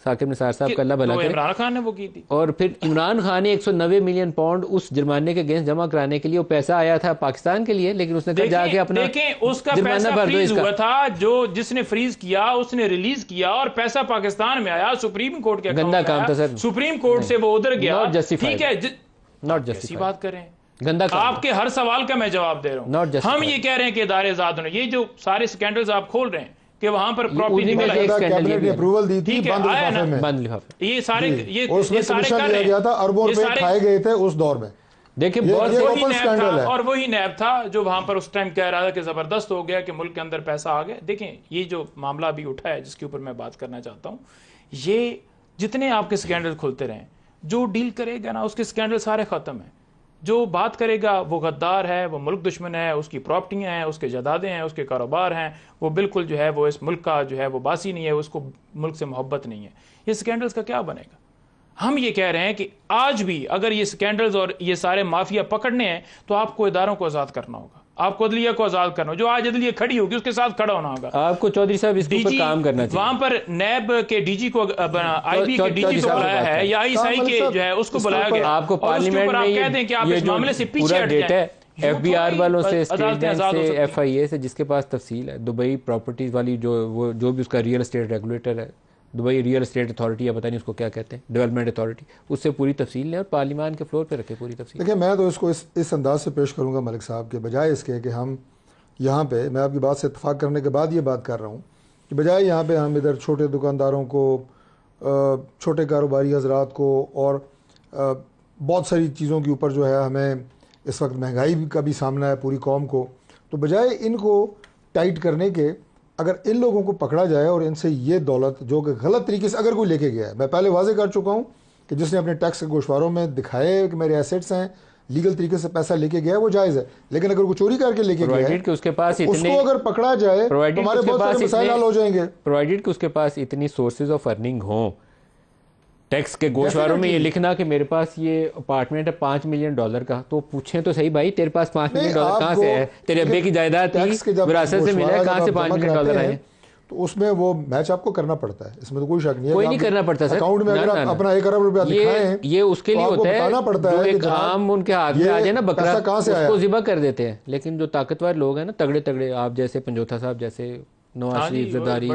साकिब निसार साहब का अल्लाह भला करे, इमरान खान ने वो की थी। और फिर इमरान खान ने 190 मिलियन पाउंड उस जुर्माने के अगेंस्ट जमा कराने के लिए, वो पैसा आया था पाकिस्तान के लिए, लेकिन उसने कहा जाके अपना उसका पैसा फ्रीज हुआ था, जो जिसने फ्रीज किया उसने रिलीज किया और पैसा पाकिस्तान में आया, सुप्रीम कोर्ट के गंदा काम था सर, सुप्रीम कोर्ट से वो उधर गया। ठीक है, नॉट जस्टिफाइड बात करें, गंदा काम। आपके हर सवाल का मैं जवाब दे रहा हूं। हम ये कह रहे हैं कि इदारे आजाद होने, ये जो सारे स्कैंडल्स आप खोल रहे हैं कि वहां पर प्रॉपर्टी अप्रूवल दी थी बंद लिफाफे, ये सारे उसमें कमीशन लिया गया था, अरबों रुपए खाए गए थे उस दौर में। देखिए वही नैब था, और वही नैब था जो वहां पर उस टाइम कह रहा था कि जबरदस्त हो गया कि मुल्क के अंदर पैसा आ गया। देखें, ये जो मामला अभी उठा है जिसके ऊपर मैं बात करना चाहता हूं, ये जितने आपके स्कैंडल खुलते रहे, जो डील करेगा ना उसके स्कैंडल सारे खत्म है। जो बात करेगा वो गद्दार है, वो मुल्क दुश्मन है, उसकी प्रॉपर्टियां हैं, उसके जदादे हैं, उसके कारोबार हैं, वो बिल्कुल जो है वो इस मुल्क का जो है वो बासी नहीं है, उसको मुल्क से मोहब्बत नहीं है। ये स्कैंडल्स का क्या बनेगा? हम ये कह रहे हैं कि आज भी अगर ये स्कैंडल्स और ये सारे माफिया पकड़ने हैं तो आपको इदारों को आज़ाद करना होगा। आपको अदलिया को आजाद करना, जो आज अदलिया खड़ी होगी उसके साथ खड़ा होना होगा। आपको चौधरी साहब इसके ऊपर काम करना चाहिए। वहां पर नैब के डीजी को, आईबी के डीजी को बुलाया है या आईएसआई के जो है उसको बुलाया गया। आपको पार्लियामेंट में कह दें कि आप इस मामले से पीछे हट जाएं। FBI वालों से, स्टेट बैंक से, FIA से, जिसके पास तफसील है, दुबई प्रॉपर्टीज वाली जो भी उसका रियल एस्टेट रेगुलेटर है, दुबई रियल एस्टेट अथॉरिटी या पता नहीं उसको क्या कहते हैं, डेवलपमेंट अथॉरिटी, उससे पूरी तफसील लें और पार्लियामान के फ्लोर पे रखे पूरी तफसील। देखिए मैं तो इसको इस अंदाज से पेश करूंगा मलिक साहब के, बजाय इसके कि हम यहाँ पे, मैं आपकी बात से इत्तेफाक करने के बाद ये बात कर रहा हूँ कि बजाय यहाँ पे हम इधर छोटे दुकानदारों को, छोटे कारोबारी हजरात को और बहुत सारी चीज़ों के ऊपर जो है हमें इस वक्त महंगाई का भी सामना है पूरी कौम को, तो बजाय इनको टाइट करने के अगर इन लोगों को पकड़ा जाए और इनसे ये दौलत जो कि गलत तरीके से अगर कोई लेके गया है, मैं पहले वाजे कर चुका हूँ कि जिसने अपने टैक्स के गोशवारों में दिखाए कि मेरे एसेट्स हैं, लीगल तरीके से पैसा लेके गया है, वो जायज़ है, लेकिन अगर वो चोरी करके लेके गया है उसके पास उसको अगर पकड़ा जाए तो हमारे बहुत सारे मसाइल हल हो जाएंगे। प्रोवाइडेड कि उसके पास इतनी सोर्सेज ऑफ अर्निंग हों, टैक्स के गोशवारों में ये लिखना कि मेरे पास ये अपार्टमेंट है $5 मिलियन का, तो पूछें तो सही भाई तेरे पास $5 मिलियन कहाँ से है? तेरे अब्बे की जायदाद थी, विरासत से मिला है, कहाँ से $5 मिलियन आए? तो उसमें वो मैच आपको करना पड़ता है, इसमें तो कोई शक नहीं है। कोई नहीं करना पड़ता सर, अकाउंट में अगर आप अपना 1 अरब रुपया दिखाएं, ये उसके लिए होता है जो एक आम उनके हाथ में आ जाए ना बकरा, उसको ज़िबा कर देते हैं। लेकिन जो ताकतवर लोग हैं ना, तगड़े तगड़े, आप जैसे पंजोथा साहब जैसे, नवाज शरीफ, जरदारी,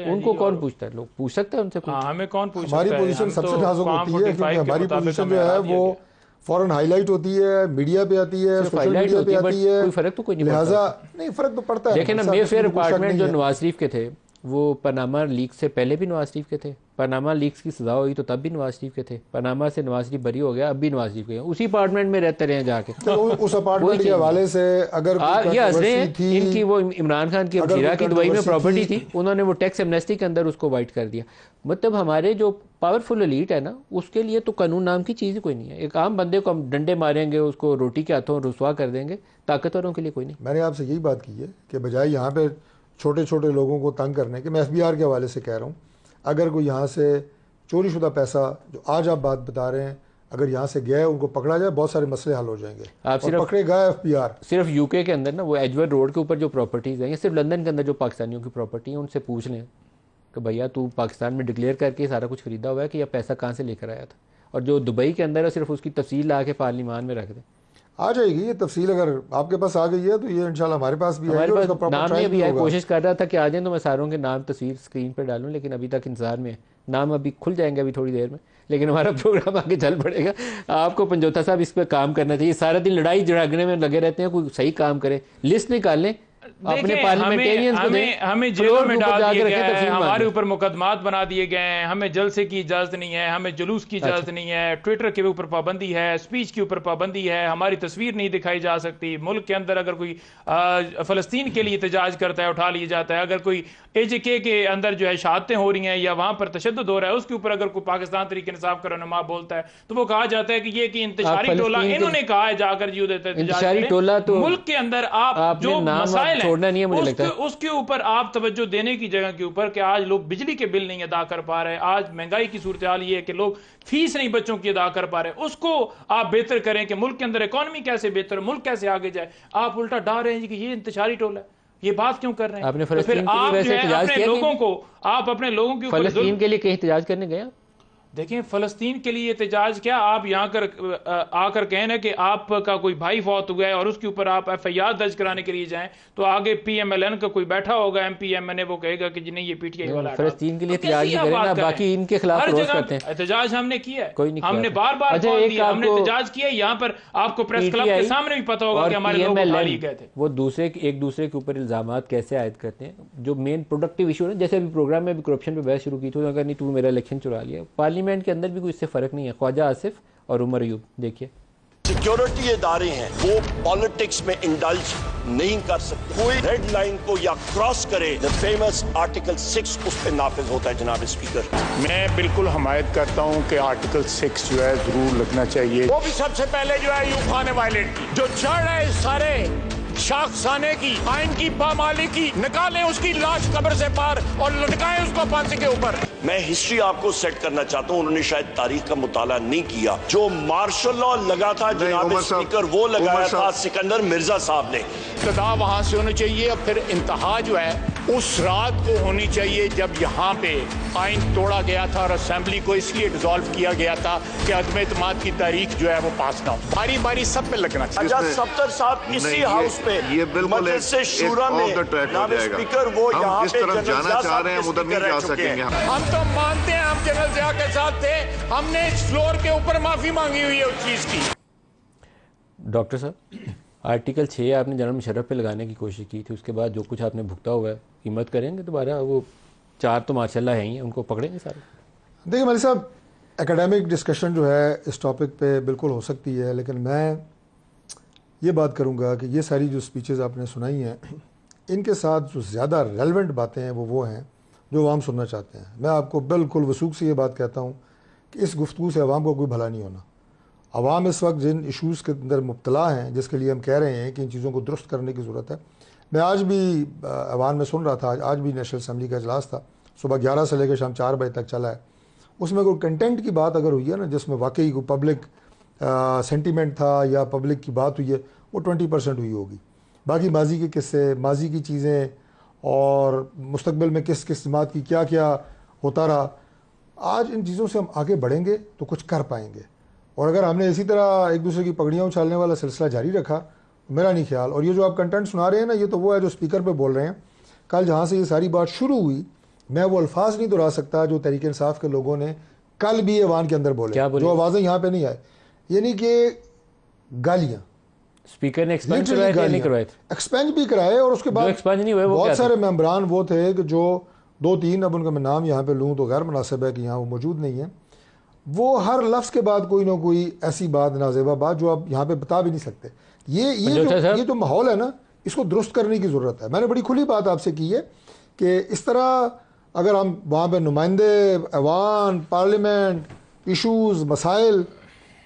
उनको कौन पूछता है? लोग पूछ सकते हैं उनसे? हमें कौन पूछ सकता है? हमारी पोजीशन सबसे नाजुक होती है क्योंकि हमारी पोजीशन जो है वो फौरन हाईलाइट होती है, मीडिया पे आती है, सोशल मीडिया पे आती है, कोई फर्क तो कोई नहीं पड़ता। लिहाजा नहीं फर्क तो पड़ता है। देखें ना, मेफेयर अपार्टमेंट जो नवाज शरीफ के थे वो पनामा लीक से पहले भी नवाज शरीफ के थे, पनामा लीक्स की सजा हुई तो तब भी नवाज शरीफ के थे, पनामा से नवाज शरीफ बरी हो गया, अब भी नवाज शरीफ के, उसी अपार्टमेंट में रहते रहे जाके। तो उस अपार्टमेंट के हवाले से अगर ये हंस रहे हैं, इनकी वो इमरान खान की हमशीरा की दुबई में प्रॉपर्टी थी, उन्होंने वो टैक्स एमनेस्टी के अंदर उसको वाइट कर दिया। मतलब हमारे जो पावरफुल एलीट है ना, उसके लिए तो कानून नाम की चीज़ कोई नहीं है। एक आम बंदे को हम डंडे मारेंगे, उसको रोटी के हाथों रुसवा कर देंगे, ताकतवरों के लिए कोई नहीं। मैंने आपसे यही बात की है कि बजाय यहाँ पे छोटे छोटे लोगों को तंग करने के, मैं FBR के हवाले से कह रहा हूँ, अगर कोई यहाँ से चोरी शुदा पैसा जो आज आप बात बता रहे हैं अगर यहाँ से गया है, उनको पकड़ा जाए, बहुत सारे मसले हल हो जाएंगे। आप सिर्फ पकड़े गए FBR, सिर्फ यूके के अंदर ना वो एजवर्ड रोड के ऊपर जो प्रॉपर्टीज़ हैं, या सिर्फ लंदन के अंदर जो पाकिस्तानियों की प्रॉपर्टी है, उनसे पूछ लें कि भैया तू पाकिस्तान में डिक्लेयर करके सारा कुछ खरीदा हुआ है कि यह पैसा कहाँ से लेकर आया था, और जो दुबई के अंदर है सिर्फ उसकी तफसील ला के पार्लियामान में रख दें। आ जाएगी ये तफसील, अगर आपके पास आ गई है तो ये इंशाल्लाह हमारे पास भी हमारे पास नाम नहीं अभी है, कोशिश कर रहा था कि आ जाए तो मैं सारों के नाम तस्वीर स्क्रीन पर डालूं, लेकिन अभी तक इंतजार में है। नाम अभी खुल जाएंगे अभी थोड़ी देर में, लेकिन हमारा प्रोग्राम आगे चल पड़ेगा। आपको पंजोथा साहब इस पर काम करना चाहिए, सारा दिन लड़ाई झगड़ने में लगे रहते हैं, कोई सही काम करे, लिस्ट निकाल लें अपने पार्लियामेंटेरियंस को दें, हमें जेलों में डाल दिया गया है, हमारे ऊपर मुकदमात बना दिए गए हैं, हमें जलसे की इजाजत नहीं है, हमें जुलूस की इजाजत नहीं है, ट्विटर के ऊपर पाबंदी है, स्पीच के ऊपर पाबंदी है, हमारी तस्वीर नहीं दिखाई जा सकती। मुल्क के अंदर अगर कोई फलस्तीन के लिए एहतजाज करता है, उठा लिया जाता है। अगर कोई AJK के अंदर जो है शहादतें हो रही हैं या वहां पर तशद्दुद हो रहा है, उसके ऊपर अगर कोई पाकिस्तान तरीके इंसाफ का रहनुमा बोलता है तो वो कहा जाता है कि ये कि इंतशारी टोला, इन्होंने कहा है जाकर जी इंतशारी टोला, तो मुल्क के अंदर आप जो मसाइल है उसके ऊपर आप तवज्जो देने की जगह के ऊपर कि आज लोग बिजली के बिल नहीं अदा कर पा रहे, आज महंगाई की सूरत हाल ये है कि लोग फीस नहीं बच्चों की अदा कर पा रहे, उसको आप बेहतर करें कि मुल्क के अंदर इकोनॉमी कैसे बेहतर, मुल्क कैसे आगे जाए। आप उल्टा डाल रहे हैं कि ये इंतशारी टोला है, ये बात क्यों कर रहे हैं? आपने तो फिर आप जो है अपने लोगों को, आप अपने लोगों के ऊपर फलस्तीन के लिए कहीं एहतजाज करने गए? देखें, फलस्तीन के लिए एहतजाज क्या, आप यहाँ आकर कहना कि आपका कोई भाई फौत हुआ है और उसके ऊपर आप FIR दर्ज कराने के लिए जाएं, तो आगे PMLN का कोई बैठा होगा MPMNA, वो कहेगा कि जी नहीं ये PTI वाला फलस्तीन के लिए एहतजाज भी करें ना, बाकी इनके खिलाफ रोज करते हैं। एहतजाज हमने किया है, कोई नहीं, हमने बार बार हमने एहतजाज किया। यहाँ पर आपको प्रेस क्लब के सामने भी पता होगा कि हमारे लोग उठा लिए गए थे। वो एक दूसरे के ऊपर इल्जामात कैसे आयद करते हैं, जो मेन प्रोडक्टिव इशू है, जैसे अभी प्रोग्राम में भी करप्शन पे बहस शुरू की थी, अगर नहीं तू मेरा इलेक्शन चुरा लिया, पार्लियामेंट के अंदर भी कोई इससे फर्क नहीं है। ख्वाजा आसिफ और उमर अयूब, देखिए सिक्योरिटी इदारे हैं, वो पॉलिटिक्स में इंडल्ज नहीं कर सकते। कोई रेड लाइन को या क्रॉस करे, द फेमस आर्टिकल 6 उस पे नाफिज होता है। जनाब स्पीकर, मैं बिल्कुल हमायत करता हूं कि आर्टिकल 6 जो है जरूर लगना चाहिए। वो भी सबसे पहले जो है यूफा ने वायलेट की। जो जड़ है सारे शाखसाने की, आइन की पामाली की, निकालें उसकी लाश कब्र से पार और लटकाएं उसको फांसी के ऊपर। मैं हिस्ट्री आपको सेट करना चाहता हूं, उन्होंने शायद तारीख का मुताला नहीं किया। जो मार्शल लॉ लगा था जनाब स्पीकर, वो लगाया था सिकंदर मिर्जा साहब ने। इब्तिदा वहां से होनी चाहिए और फिर इंतहा जो है उस रात को होनी चाहिए जब यहाँ पे आइन तोड़ा गया था और असेंबली को इसलिए डिसॉल्व किया गया था कि अदम एतमाद की तारीख जो है वो पास ना हो। बारी बारी सब पे लगना चाहिए। अच्छा सफ्तर साहब इसी हाउस पे ये बिल्कुल मजलिस से शूरा में जनाब स्पीकर वो यहाँ जिस तरफ जाना चाह रहे हैं उधर नहीं जा सकेंगे। हम तो मानते हैं हम जनरल ज़िया के साथ थे, हमने इस फ्लोर के ऊपर माफी मांगी हुई है उस चीज की। डॉक्टर साहब, आर्टिकल 6 आपने जनरल मुशर्रफ पे लगाने की कोशिश की थी, उसके बाद जो कुछ आपने भुगता हुआ है कीमत करेंगे दोबारा? वो 4 तो माशाल्लाह हैं ही, उनको पकड़ेंगे सारे? देखिए मलिक साहब, एकेडमिक डिस्कशन जो है इस टॉपिक पे बिल्कुल हो सकती है, लेकिन मैं ये बात करूँगा कि ये सारी जो स्पीचेस आपने सुनाई हैं, इनके साथ जो ज़्यादा रेलेवेंट बातें हैं वो हैं जो आवाम सुनना चाहते हैं। मैं आपको बिल्कुल वसूख से ये बात कहता हूँ कि इस गुफ्तगू से आवाम को कोई भला नहीं होना। आवाम इस वक्त जिन इशूज़ के अंदर मुब्तला हैं, जिसके लिए हम कह रहे हैं कि इन चीज़ों को दुरुस्त करने की ज़रूरत है। मैं आज भी अवान में सुन रहा था, आज भी नेशनल असम्बली का इजलास था, सुबह 11 से लेकर शाम 4 बजे तक चला है। उसमें कोई कंटेंट की बात अगर हुई है ना, जिसमें वाकई कोई पब्लिक सेंटीमेंट था या पब्लिक की बात हुई है, वो 20% हुई होगी। बाकी माजी के किस्से, माजी की चीज़ें और मुस्तकबिल में किस किस बात की क्या क्या होता रहा, आज इन चीज़ों से हम आगे बढ़ेंगे तो कुछ कर पाएंगे। और अगर हमने इसी तरह एक दूसरे की पगड़ियाँ उछालने वाला सिलसिला जारी रखा, मेरा नहीं ख्याल। और ये जो आप कंटेंट सुना रहे हैं ना, ये तो वो है जो स्पीकर पे बोल रहे हैं। कल जहाँ से ये सारी बात शुरू हुई, मैं वो अल्फाज नहीं दोहरा सकता जो तहरीक इंसाफ के लोगों ने कल भी ऐवान के अंदर बोले, जो आवाज़ें यहाँ पे नहीं आए। यानी कि गालियाँ स्पीकर ने एक्सपेंज करवाए, एक्सपेंज भी कराए, और उसके बाद एक्सपेंज नहीं हुए वो बहुत सारे मेम्बरान वो थे कि जो 2-3, अब उनका मैं नाम यहाँ पे लूँ तो गैर मुनासिब है कि यहाँ वो मौजूद नहीं है, वो हर लफ्ज़ के बाद कोई ना कोई ऐसी बात, नाजेबा बात जो आप यहाँ पे बता भी नहीं सकते। ये जो माहौल है ना, इसको दुरुस्त करने की ज़रूरत है। मैंने बड़ी खुली बात आपसे की है कि इस तरह अगर हम वहाँ पे नुमाइंदे, ऐवान, पार्लियामेंट, इशूज़, मसाइल,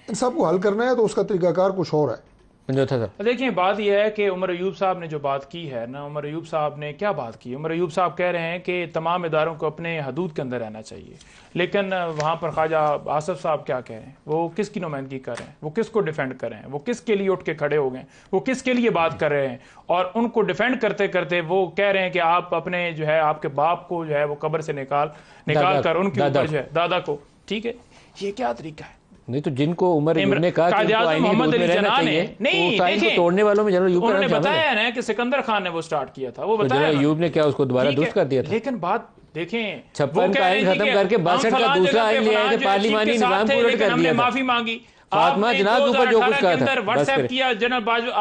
इन सब को हल करना है तो उसका तरीक़ाकार कुछ और है। देखिए बात यह है कि उमर अयूब साहब ने जो बात की है ना, उमर अयूब साहब ने क्या बात की? उमर अयूब साहब कह रहे हैं कि तमाम इदारों को अपने हदूद के अंदर रहना चाहिए, लेकिन वहाँ पर ख्वाजा आसफ साहब क्या कह रहे हैं? वो किसकी नुमाइंदगी कर रहे हैं? वो किसको डिफेंड कर रहे हैं? वो किसके लिए उठ के खड़े हो गए? वो किसके लिए बात कर रहे हैं? और उनको डिफेंड करते करते वो कह रहे हैं कि आप अपने जो है आपके बाप को जो है वो कब्र से निकाल कर उनके ऊपर जो है दादा को, ठीक है, ये क्या तरीका है? नहीं तो जिनको उमर अयूब ने कहा कि मोहम्मद अली जना ने नहीं देखे, तोड़ने वालों में जनरल अयूब उन्होंने बताया ना कि सिकंदर खान ने वो स्टार्ट किया था, वो बताया जनरल अयूब ने क्या उसको दोबारा दुरुस्त कर दिया था। लेकिन बात देखें, 56 का आइन खत्म करके 62 का दूसरा आइन ले आए थे, पार्लिमानी निजाम को उलट कर दिया था, माफी मांगी, फातिमा जनाब के ऊपर जो कुछ कहा था, व्हाट्सएप किया जनरल बाजू,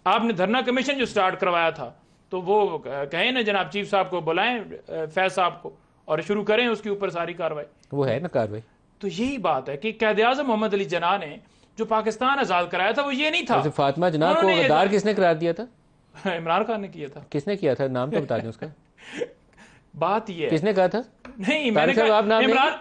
आपने धरना कमीशन जो स्टार्ट करवाया था, तो वो कहें ना जनाब चीफ साहब को बुलाएं, फैज साहब को, और शुरू करें उसके ऊपर सारी कार्रवाई। वो है ना कार्रवाई। तो यही बात है कि क़ायद-ए-आज़म मोहम्मद अली जना ने जो पाकिस्तान आजाद कराया था वो ये नहीं था। फातिमा जना को गद्दार किसने करार दिया था? इमरान खान ने किया था। किसने किया था? नाम तो बता दें उसका। बात ये किसने कहा था? नहीं, मैंने कहा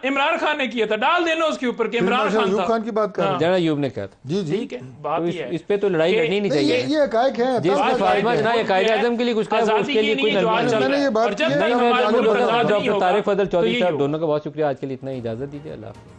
इमरान खान ने किया था। डाल देना उसके ऊपर कि इमरान खान था। खान की बात कर रहे हैं, जनरल अयूब ने कहा था। जी जी, ठीक है, बात ये है। इस पे तो लड़ाई लड़नी नहीं चाहिए। ये हकायक है। जिसने फातिमा जना या क़ायद-ए-आज़म के लिए कुछ कहा, उसके लिए कोई मैंने ये बात डॉक्टर तारिक फजल चौधरी साहब दोनों का बहुत शुक्रिया। आज के लिए इतना इजाजत दीजिए। अल्लाह।